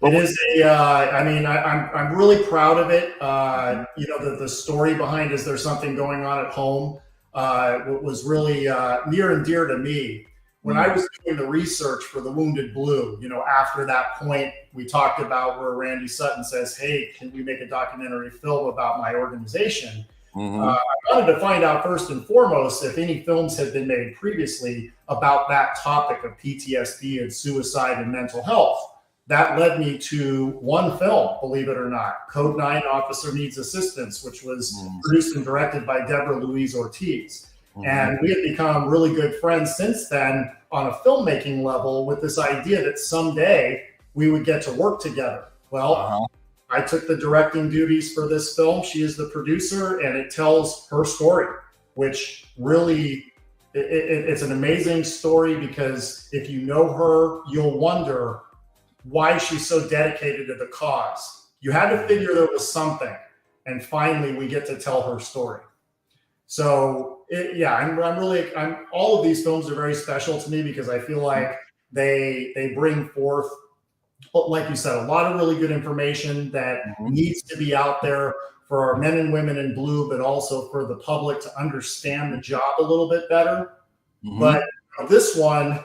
It is I'm really proud of it. The story behind Is There Something Going On at Home was really near and dear to me. When I was doing the research for the Wounded Blue, after that point we talked about where Randy Sutton says, hey, can we make a documentary film about my organization? I wanted to find out first and foremost if any films had been made previously about that topic of PTSD and suicide and mental health. That led me to one film, believe it or not, Code 9 Officer Needs Assistance, which was produced and directed by Deborah Louise Ortiz. And we have become really good friends since then on a filmmaking level with this idea that someday we would get to work together. Well, I took the directing duties for this film. She is the producer, and it tells her story, which really, it's an amazing story because if you know her, you'll wonder why she's so dedicated to the cause. You had to figure there was something, and finally we get to tell her story. So I'm all of these films are very special to me because I feel like they bring forth, like you said, a lot of really good information that needs to be out there our men and women in blue, but also for the public to understand the job a little bit better. But this one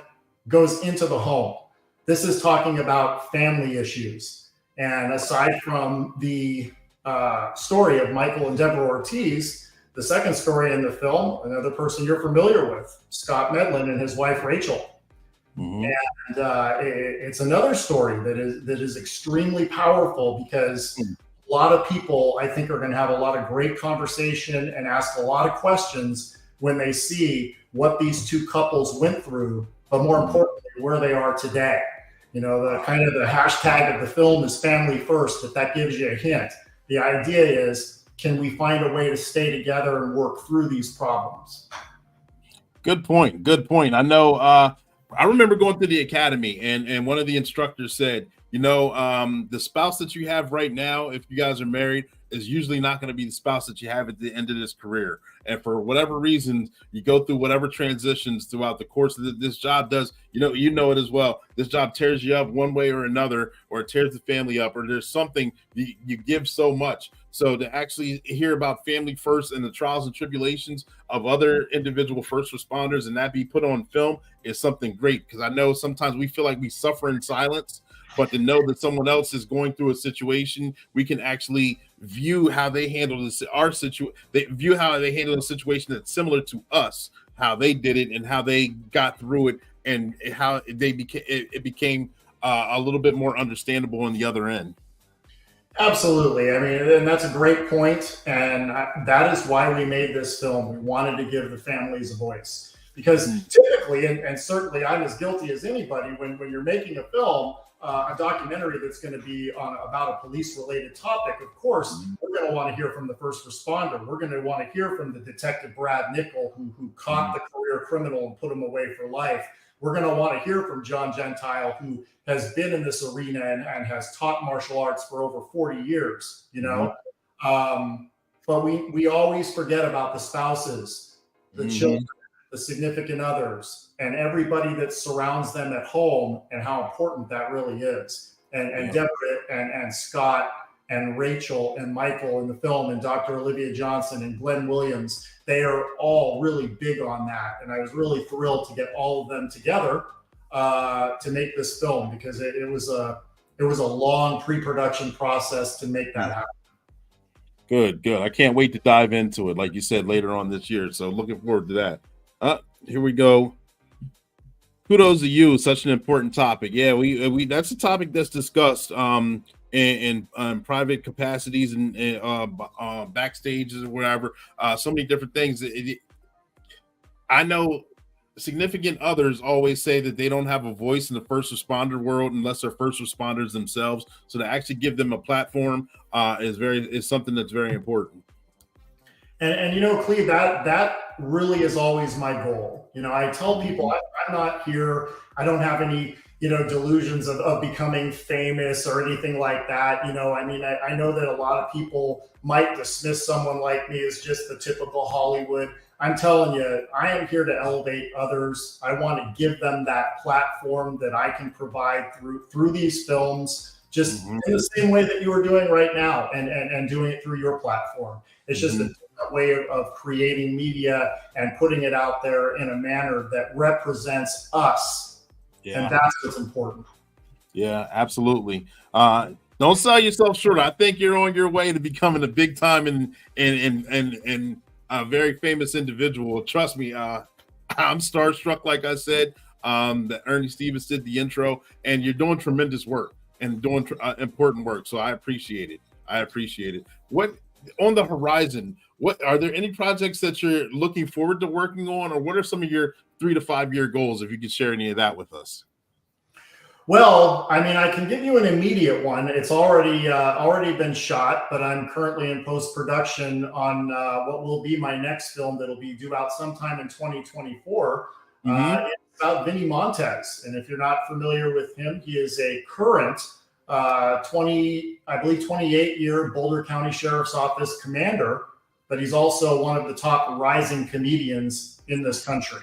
goes into the home. This is talking about family issues. And aside from the story of Michael and Deborah Ortiz, the second story in the film, another person you're familiar with, Scott Medlin and his wife, Rachel. And it's another story that is extremely powerful, because a lot of people, I think, are going to have a lot of great conversation and ask a lot of questions when they see what these two couples went through, but more importantly, where they are today. You know, the kind of the hashtag of the film is family first, but that gives you a hint. The idea is, can we find a way to stay together and work through these problems? Good point. Good point. I know, I remember going through the academy, and one of the instructors said, you know, the spouse that you have right now, if you guys are married, is usually not going to be the spouse that you have at the end of this career. And for whatever reason, you go through whatever transitions throughout the course of this job does, you know it as well. This job tears you up one way or another, or it tears the family up, or there's something you give so much. So to actually hear about family first and the trials and tribulations of other individual first responders, and that be put on film, is something great. Because I know sometimes we feel like we suffer in silence, but to know that someone else is going through a situation, we can actually view how they handle this, they view how they handle a situation that's similar to us, how they did it and how they got through it, and how it became a little bit more understandable on the other end. Absolutely. I mean, and that's a great point. And that is why we made this film. We wanted to give the families a voice, because typically, and certainly I'm as guilty as anybody, when you're making a film, a documentary that's going to be about a police-related topic, of course, we're going to want to hear from the first responder. We're going to want to hear from the detective Brad Nickel, who caught the career criminal and put him away for life. We're going to want to hear from John Gentile, who has been in this arena and has taught martial arts for over 40 years, you know. But we always forget about the spouses, the children, the significant others, and everybody that surrounds them at home, and how important that really is. And Deborah and Scott and Rachel and Michael in the film, and Dr. Olivia Johnson and Glenn Williams, they are all really big on that. And I was really thrilled to get all of them together to make this film, because it was a long pre-production process to make that happen. Good. I can't wait to dive into it, like you said, later on this year. So looking forward to that. Here we go. Kudos to you. Such an important topic. Yeah, we that's a topic that's discussed in private capacities and backstages or whatever. So many different things. I know significant others always say that they don't have a voice in the first responder world unless they're first responders themselves. So to actually give them a platform is something that's very important. And you know, Cleve, that really is always my goal. You know, I tell people I'm not here. I don't have any, delusions of becoming famous or anything like that. You know, I mean, I know that a lot of people might dismiss someone like me as just the typical Hollywood. I'm telling you, I am here to elevate others. I want to give them that platform that I can provide through these films, just in the same way that you are doing right now, and doing it through your platform. It's just a different way of creating media and putting it out there in a manner that represents us. Yeah. And that's what's important. Yeah, absolutely. Don't sell yourself short. I think you're on your way to becoming a big time and a very famous individual. Trust me, I'm starstruck, like I said, that Ernie Stevens did the intro, and you're doing tremendous work and doing important work. So I appreciate it. What on the horizon? What are there any projects that you're looking forward to working on, or what are some of your 3 to 5 year goals? If you could share any of that with us. Well, I mean, I can give you an immediate one. It's already been shot, but I'm currently in post-production on what will be my next film that'll be due out sometime in 2024. It's about Vinny Montez. And if you're not familiar with him, he is a current 28-year Boulder County Sheriff's Office commander, but he's also one of the top rising comedians in this country.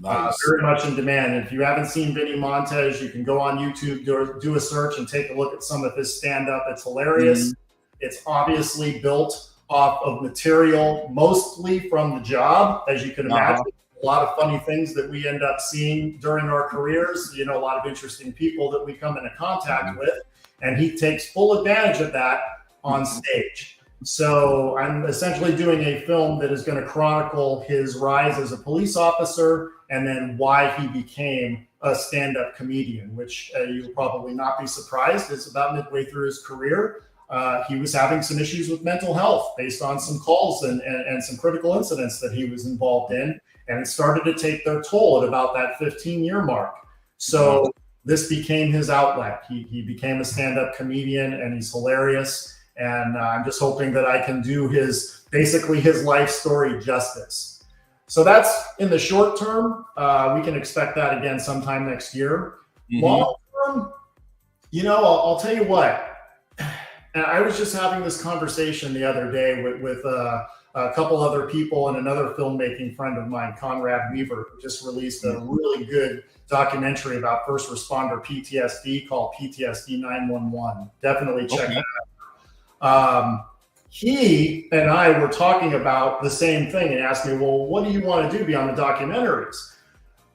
Nice. Very much in demand. And if you haven't seen Vinny Montez, you can go on YouTube, do a search, and take a look at some of his stand-up. It's hilarious. It's obviously built off of material, mostly from the job, as you can imagine. A lot of funny things that we end up seeing during our careers, a lot of interesting people that we come into contact with, and he takes full advantage of that on stage. So I'm essentially doing a film that is going to chronicle his rise as a police officer and then why he became a stand-up comedian, which you'll probably not be surprised is about midway through his career. He was having some issues with mental health based on some calls and some critical incidents that he was involved in. And it started to take their toll at about that 15-year mark. So this became his outlet. He became a stand-up comedian, and he's hilarious. And I'm just hoping that I can do basically his life story justice. So that's in the short term. We can expect that again sometime next year. Long term, I'll tell you what. And I was just having this conversation the other day with a couple other people and another filmmaking friend of mine, Conrad Weaver, who just released a really good documentary about first responder PTSD called PTSD 911. Definitely check that out. He and I were talking about the same thing and asked me, well, what do you want to do beyond the documentaries?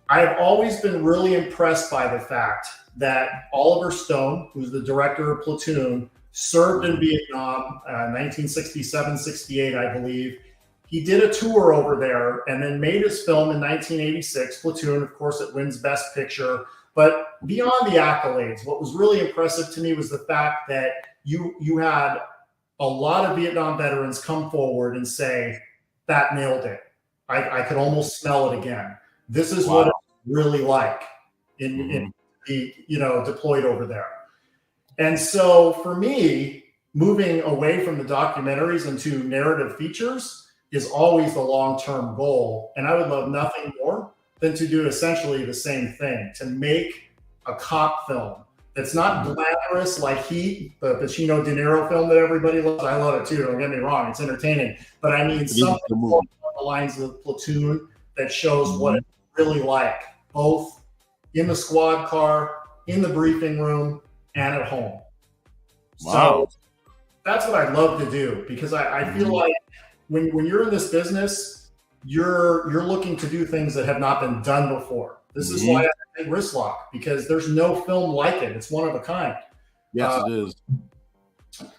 I've always been really impressed by the fact that Oliver Stone, who's the director of Platoon, served in Vietnam, 1967-68, I believe. He did a tour over there and then made his film in 1986, Platoon. Of course, it wins Best Picture. But beyond the accolades, what was really impressive to me was the fact that you had a lot of Vietnam veterans come forward and say, that nailed it. I could almost smell it again. This is what it's really like in deployed over there. And so for me, moving away from the documentaries into narrative features is always the long-term goal. And I would love nothing more than to do essentially the same thing, to make a cop film that's not glamorous like Heat, the Pacino De Niro film that everybody loves. I love it too, don't get me wrong, it's entertaining. But I mean something along the lines of Platoon that shows what it's really like, both in the squad car, in the briefing room, and at home. So that's what I'd love to do, because I feel like when you're in this business, you're looking to do things that have not been done before. This is why I think Wrist Lock, because there's no film like it. It's one of a kind. Yes, it is.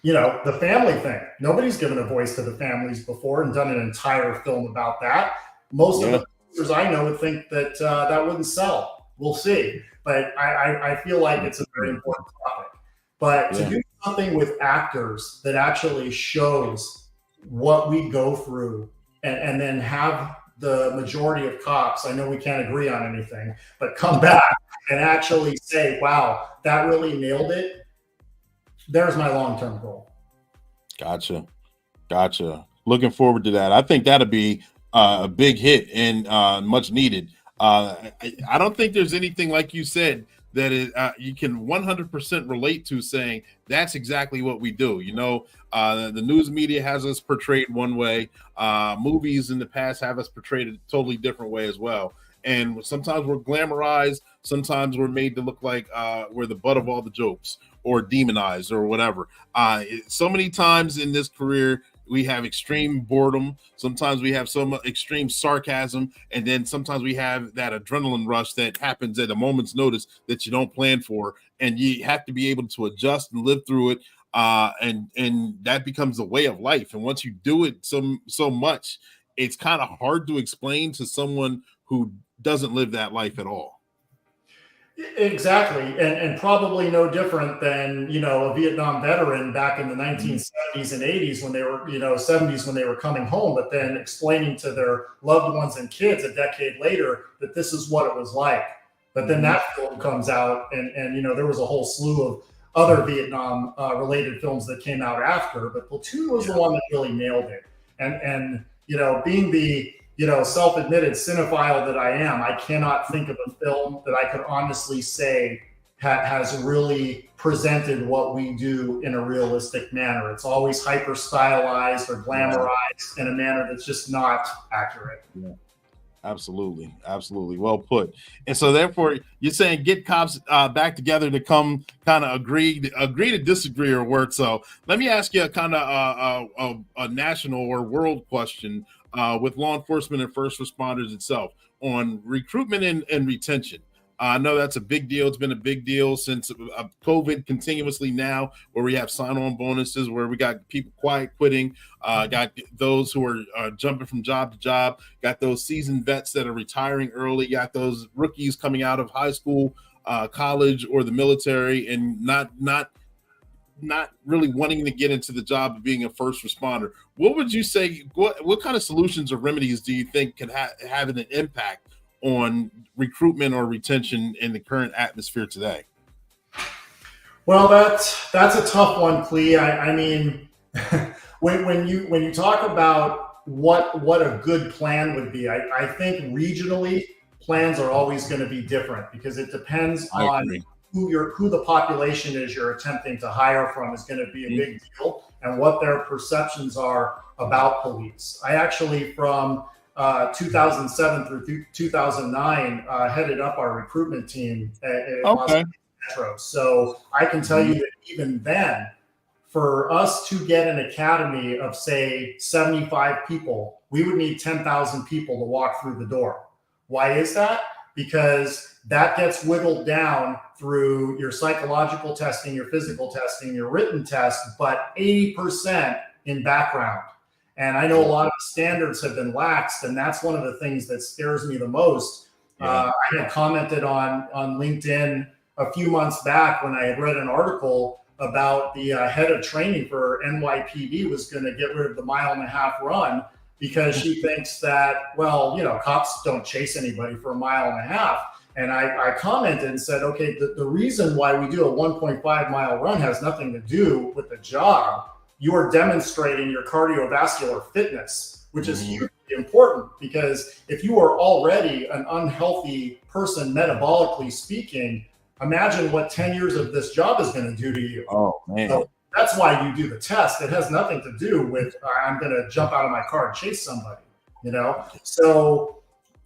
The family thing. Nobody's given a voice to the families before and done an entire film about that. Most of the producers I know would think that that wouldn't sell. We'll see. But I feel like it's a very important topic. But to do something with actors that actually shows what we go through and then have the majority of cops, I know we can't agree on anything, but come back and actually say, wow, that really nailed it. There's my long-term goal. Gotcha. Looking forward to that. I think that'll be a big hit and much needed. I don't think there's anything, like you said, that you can 100% relate to, saying that's exactly what we do. The news media has us portrayed one way. Movies in the past have us portrayed a totally different way as well. And sometimes we're glamorized. Sometimes we're made to look like we're the butt of all the jokes or demonized or whatever. So many times in this career, we have extreme boredom. Sometimes we have some extreme sarcasm. And then sometimes we have that adrenaline rush that happens at a moment's notice that you don't plan for. And you have to be able to adjust and live through it. And that becomes a way of life. And once you do it so much, it's kind of hard to explain to someone who doesn't live that life at all. Exactly. And probably no different than, a Vietnam veteran back in the 1970s and 80s when they were, 70s when they were coming home, but then explaining to their loved ones and kids a decade later that this is what it was like. But then that film comes out and there was a whole slew of other Vietnam related films that came out after, but Platoon was the one that really nailed it. And being the self-admitted cinephile that I am, I cannot think of a film that I could honestly say has really presented what we do in a realistic manner. It's always hyper stylized or glamorized in a manner that's just not accurate. Absolutely. Absolutely. Well put. And so therefore you're saying get cops back together to come kind of agree to disagree or work. So let me ask you a kind of a national or world question with law enforcement and first responders itself on recruitment and retention. I know that's a big deal. It's been a big deal since COVID continuously now, where we have sign-on bonuses, where we got people quiet quitting, got those who are jumping from job to job, got those seasoned vets that are retiring early, got those rookies coming out of high school, college, or the military, and not really wanting to get into the job of being a first responder. What would you say? What kind of solutions or remedies do you think can have an impact on recruitment or retention in the current atmosphere today? Well, that's a tough one, Clee. I mean, when you talk about what a good plan would be, I think regionally plans are always going to be different because it depends on who the population is you're attempting to hire from is going to be a big deal, and what their perceptions are about police. I actually, from 2007 through 2009, headed up our recruitment team at Los Angeles Metro. So I can tell you that even then, for us to get an academy of, say, 75 people, we would need 10,000 people to walk through the door. Why is that? Because that gets whittled down through your psychological testing, your physical testing, your written test, but 80% in background. And I know a lot of standards have been laxed, and that's one of the things that scares me the most. I had commented on LinkedIn a few months back when I had read an article about the head of training for NYPD was going to get rid of the 1.5-mile run because she thinks that, well, cops don't chase anybody for 1.5 miles. And I commented and said, okay, the reason why we do a 1.5-mile run has nothing to do with the job. You are demonstrating your cardiovascular fitness, which is hugely important, because if you are already an unhealthy person metabolically speaking, imagine what 10 years of this job is going to do to you. Oh, man. So that's why you do the test. It has nothing to do with I'm going to jump out of my car and chase somebody, So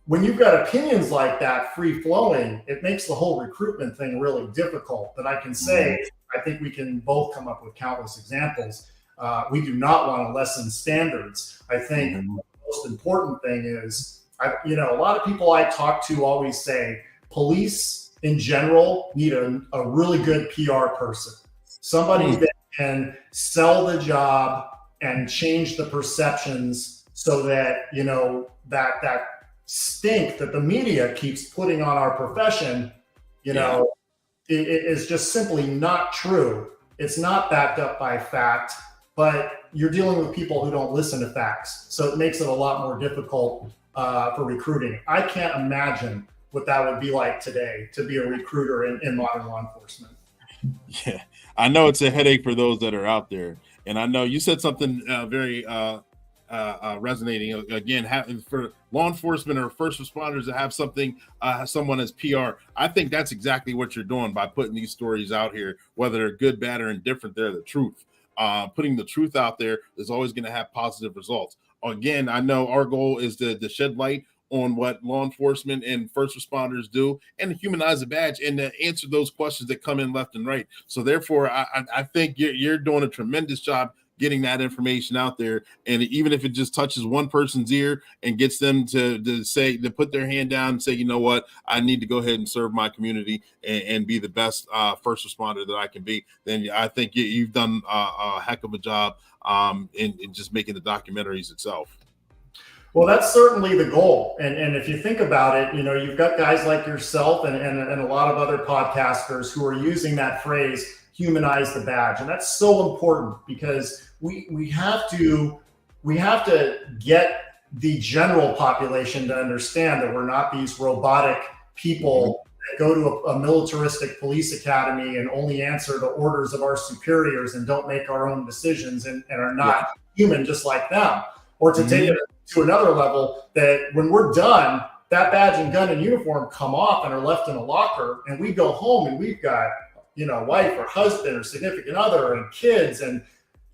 when you've got opinions like that free flowing, it makes the whole recruitment thing really difficult. But I can say, I think we can both come up with countless examples. We do not want to lessen standards. I think the most important thing is, a lot of people I talk to always say police in general need a really good PR person, somebody that can sell the job and change the perceptions so that, that stink that the media keeps putting on our profession, it is just simply not true. It's not backed up by fact. But you're dealing with people who don't listen to facts. So it makes it a lot more difficult for recruiting. I can't imagine what that would be like today to be a recruiter in modern law enforcement. Yeah, I know it's a headache for those that are out there. And I know you said something very resonating. Again, for law enforcement or first responders to have someone as PR, I think that's exactly what you're doing by putting these stories out here, whether they're good, bad, or indifferent, they're the truth. Putting the truth out there is always going to have positive results. Again, I know our goal is to shed light on what law enforcement and first responders do and to humanize the badge and to answer those questions that come in left and right. So therefore, I think you're doing a tremendous job getting that information out there. And even if it just touches one person's ear and gets them to put their hand down and say, you know what, I need to go ahead and serve my community and be the best first responder that I can be, then I think you've done a heck of a job in just making the documentaries itself. Well, that's certainly the goal. And if you think about it, you've got guys like yourself and a lot of other podcasters who are using that phrase, humanize the badge. And that's so important because we have to get the general population to understand that we're not these robotic people that go to a militaristic police academy and only answer the orders of our superiors and don't make our own decisions and are not human just like them. Or to take it to another level, that when we're done, that badge and gun and uniform come off and are left in a locker, and we go home and we've got wife or husband or significant other and kids, and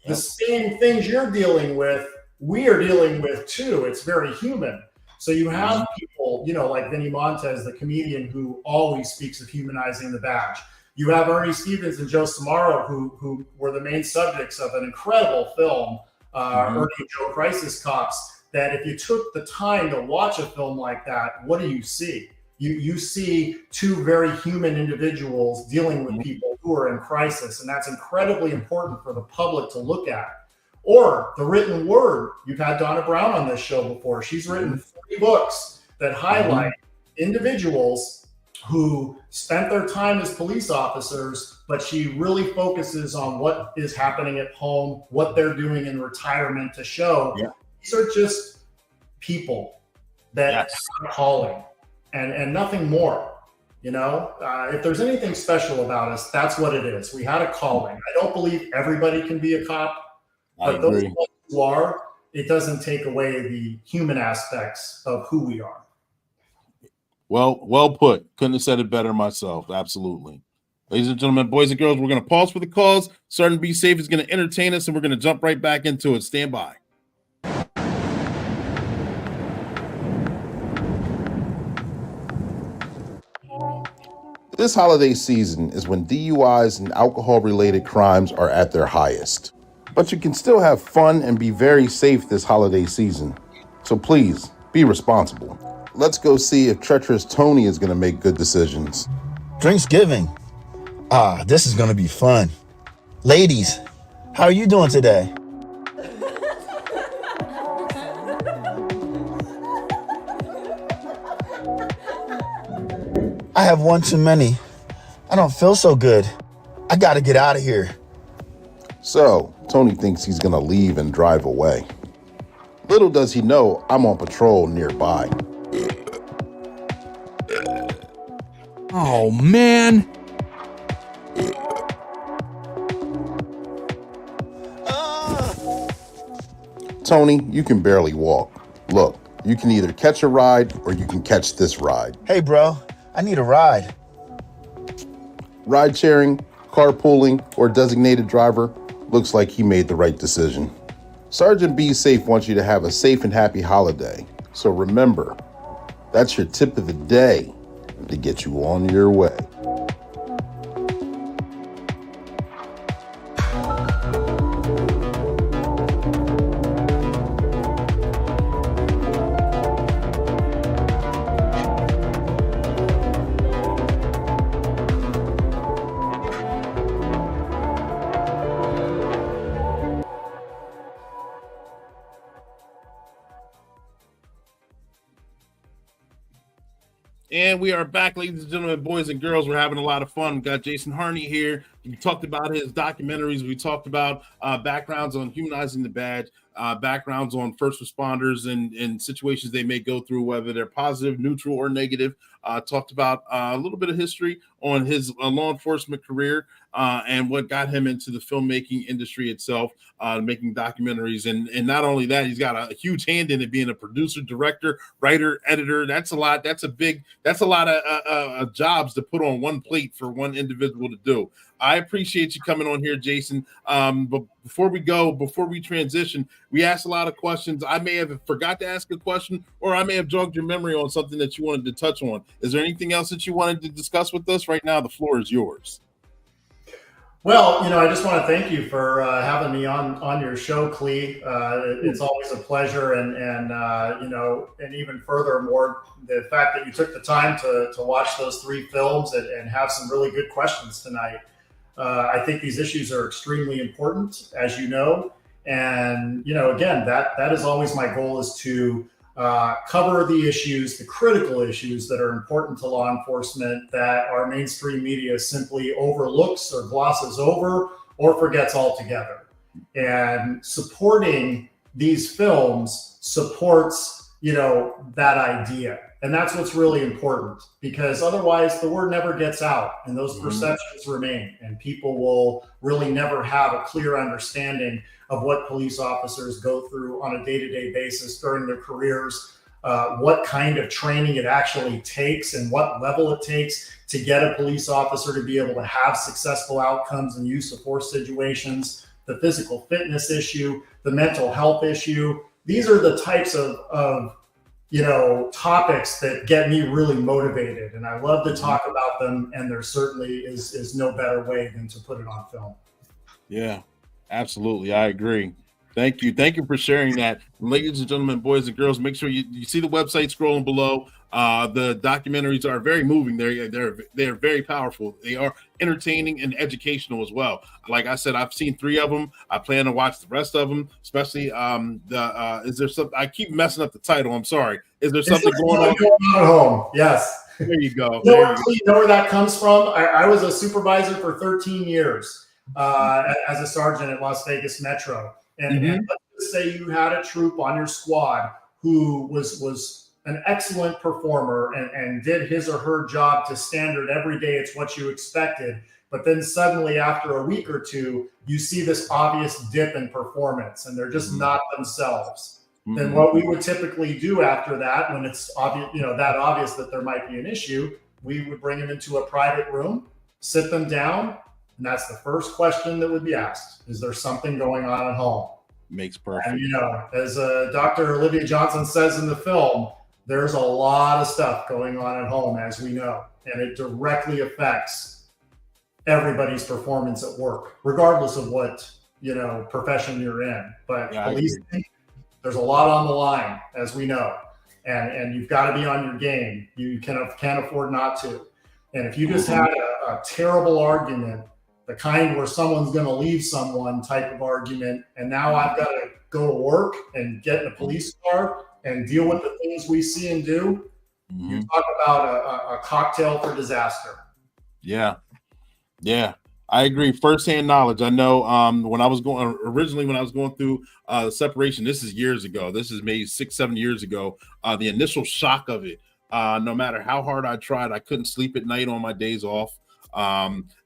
the same things you're dealing with, we are dealing with too. It's very human. So you have people, like Vinny Montez, the comedian, who always speaks of humanizing the badge. You have Ernie Stevens and Joe Samaro, who were the main subjects of an incredible film, Ernie and Joe Crisis Cops, that if you took the time to watch a film like that, what do you see? You see two very human individuals dealing with people who are in crisis, and that's incredibly important for the public to look at. Or the written word. You've had Donna Brown on this show before. She's written 3 books that highlight individuals who spent their time as police officers, but she really focuses on what is happening at home, what they're doing in retirement, to show these are just people that have a calling and nothing more. If there's anything special about us, that's what it is. We had a calling. I don't believe everybody can be a cop, but those who are, it doesn't take away the human aspects of who we are. Well put. Couldn't have said it better myself. Absolutely. Ladies and gentlemen, boys and girls, we're going to pause for the calls. Certain Be Safe is going to entertain us, and we're going to jump right back into it. Stand by. This holiday season is when DUIs and alcohol-related crimes are at their highest. But you can still have fun and be very safe this holiday season. So please, be responsible. Let's go see if treacherous Tony is going to make good decisions. Drinksgiving. This is going to be fun. Ladies, how are you doing today? I have one too many. I don't feel so good. I got to get out of here. So, Tony thinks he's going to leave and drive away. Little does he know I'm on patrol nearby. Oh, man. Tony, you can barely walk. Look, you can either catch a ride or you can catch this ride. Hey, bro, I need a ride. Ride sharing, carpooling, or designated driver, looks like he made the right decision. Sergeant Be Safe wants you to have a safe and happy holiday. So remember, that's your tip of the day to get you on your way. And we are back, ladies and gentlemen, boys and girls. We're having a lot of fun. We've got Jason Harney here. We talked about his documentaries. We talked about backgrounds on humanizing the badge, backgrounds on first responders and situations they may go through, whether they're positive, neutral, or negative. Talked about a little bit of history on his law enforcement career and what got him into the filmmaking industry itself, making documentaries. And not only that, he's got a huge hand in it, being a producer, director, writer, editor. That's a lot. That's a lot of jobs to put on one plate for one individual to do. I appreciate you coming on here, Jason. But before we transition, we asked a lot of questions. I may have forgot to ask a question, or I may have jogged your memory on something that you wanted to touch on. Is there anything else that you wanted to discuss with us right now? The floor is yours. Well, I just want to thank you for having me on your show, Clee. It's always a pleasure, and even furthermore, the fact that you took the time to watch those 3 films and have some really good questions tonight. I think these issues are extremely important, as you know, and again, that is always my goal, is to cover the issues, the critical issues that are important to law enforcement that our mainstream media simply overlooks or glosses over or forgets altogether. And supporting these films supports, that idea. And that's what's really important, because otherwise the word never gets out and those perceptions remain, and people will really never have a clear understanding of what police officers go through on a day-to-day basis during their careers, what kind of training it actually takes and what level it takes to get a police officer to be able to have successful outcomes in use of force situations, the physical fitness issue, the mental health issue. These are the types of topics that get me really motivated, and I love to talk about them. And there certainly is no better way than to put it on film. Yeah, absolutely. I agree. Thank you. Thank you for sharing that. Ladies and gentlemen, boys and girls, make sure you see the website scrolling below. The documentaries are very moving. They're very powerful. They are entertaining and educational as well. Like I said, I've seen 3 of them. I plan to watch the rest of them, especially is there something, I keep messing up the title. I'm sorry. Is there something going on at home? Yes. There you go. You know where that comes from? I was a supervisor for 13 years as a sergeant at Las Vegas Metro. And let's just say you had a troop on your squad who was an excellent performer and did his or her job to standard every day. It's what you expected. But then suddenly after a week or two, you see this obvious dip in performance and they're just not themselves. Then what we would typically do after that, when it's obvious, that obvious that there might be an issue, we would bring them into a private room, sit them down, and that's the first question that would be asked. Is there something going on at home? Makes perfect. And, as Dr. Olivia Johnson says in the film, there's a lot of stuff going on at home, as we know, and it directly affects everybody's performance at work, regardless of what, profession you're in. But policing, there's a lot on the line, as we know, and you've got to be on your game. You can't afford not to. And if you just had a terrible argument, the kind where someone's going to leave someone type of argument, and now I've got to go to work and get in a police car and deal with the things we see and do, you talk about a cocktail for disaster. Yeah. I agree. Firsthand knowledge. I know when I was going through the separation, this is years ago. This is maybe 6-7 years ago. The initial shock of it, no matter how hard I tried, I couldn't sleep at night on my days off.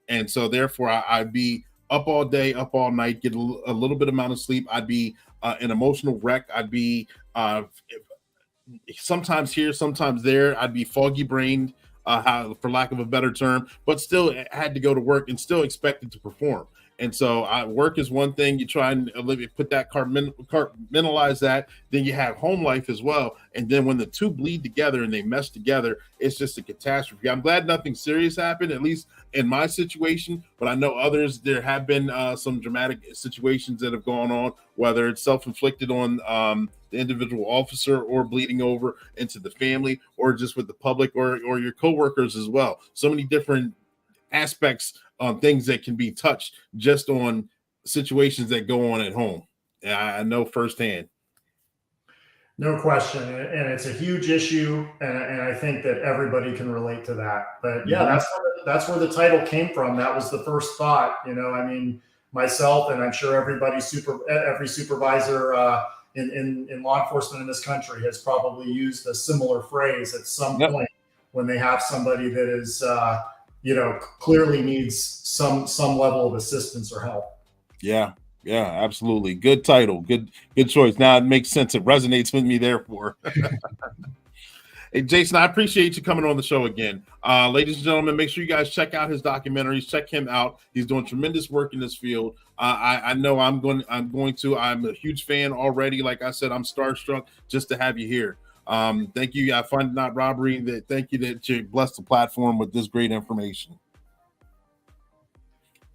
And so therefore I'd be up all day, up all night, get a little bit amount of sleep. I'd be an emotional wreck. I'd be sometimes here, sometimes there. I'd be foggy brained, for lack of a better term, but still had to go to work and still expected to perform. And so work is one thing. You try and put that compartmentalize that. Then you have home life as well. And then when the two bleed together and they mesh together, it's just a catastrophe. I'm glad nothing serious happened, at least in my situation. But I know others, there have been some dramatic situations that have gone on, whether it's self-inflicted on the individual officer or bleeding over into the family or just with the public or your coworkers as well. So many different aspects on things that can be touched just on situations that go on at home. I know firsthand. No question. And it's a huge issue. And I think that everybody can relate to that. But yeah, that's where the title came from. That was the first thought, myself, and I'm sure every supervisor in law enforcement in this country has probably used a similar phrase at some point when they have somebody that is, clearly needs some level of assistance or help. Yeah, absolutely. Good title. Good choice. Now it makes sense. It resonates with me, therefore. Hey, Jason, I appreciate you coming on the show again. Ladies and gentlemen, make sure you guys check out his documentaries. Check him out. He's doing tremendous work in this field. I know I'm going to. I'm a huge fan already. Like I said, I'm starstruck just to have you here. Thank you. I find it not robbery. Thank you that you blessed the platform with this great information.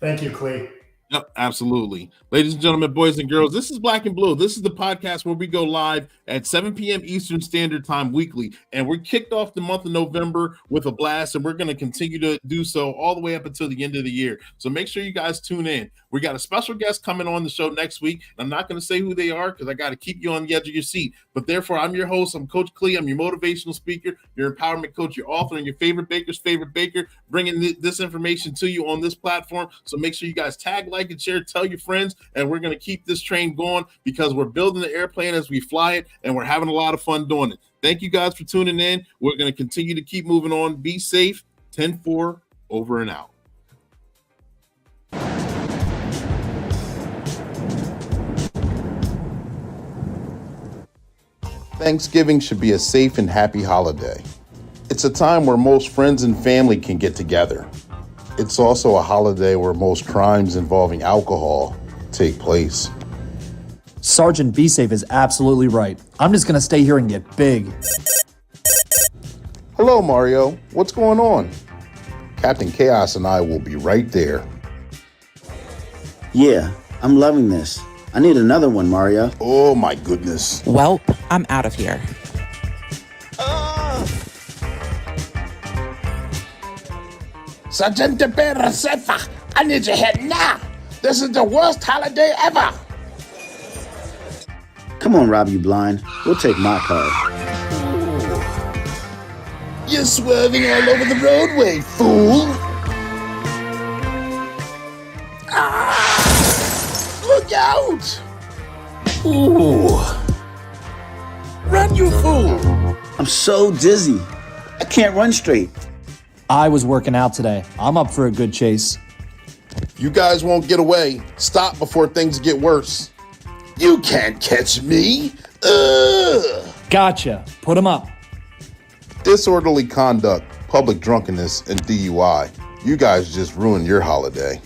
Thank you, Clee. Yep, absolutely. Ladies and gentlemen, boys and girls, this is Black and Blue. This is the podcast where we go live at 7 p.m. Eastern Standard Time weekly. And we're kicked off the month of November with a blast, and we're going to continue to do so all the way up until the end of the year. So make sure you guys tune in. We got a special guest coming on the show next week. I'm not going to say who they are because I got to keep you on the edge of your seat. But therefore, I'm your host. I'm Coach Clee. I'm your motivational speaker, your empowerment coach, your author, and your favorite baker's favorite baker, bringing this information to you on this platform. So make sure you guys tag, like, and share, tell your friends, and we're going to keep this train going because we're building the airplane as we fly it, and we're having a lot of fun doing it. Thank you guys for tuning in. We're going to continue to keep moving on. Be safe. 10-4, over and out. Thanksgiving should be a safe and happy holiday. It's a time where most friends and family can get together. It's also a holiday where most crimes involving alcohol take place. Sergeant Be Safe is absolutely right. I'm just gonna stay here and get big. Hello, Mario. What's going on? Captain Chaos and I will be right there. Yeah, I'm loving this. I need another one, Mario. Oh my goodness. Welp, I'm out of here. Sergeant Sefa, I need your head now. This is the worst holiday ever. Come on, Rob, you blind. We'll take my car. You're swerving all over the roadway, fool. Ah! Look out! Ooh. Run, you fool! I'm so dizzy. I can't run straight. I was working out today. I'm up for a good chase. You guys won't get away. Stop before things get worse. You can't catch me. Ugh. Gotcha. Put him up. Disorderly conduct, public drunkenness, and DUI. You guys just ruined your holiday.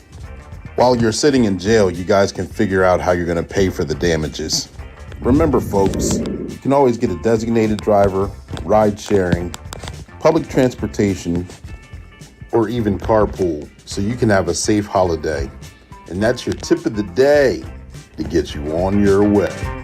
While you're sitting in jail, you guys can figure out how you're going to pay for the damages. Remember, folks, you can always get a designated driver, ride sharing, public transportation, or even carpool, so you can have a safe holiday. And that's your tip of the day to get you on your way.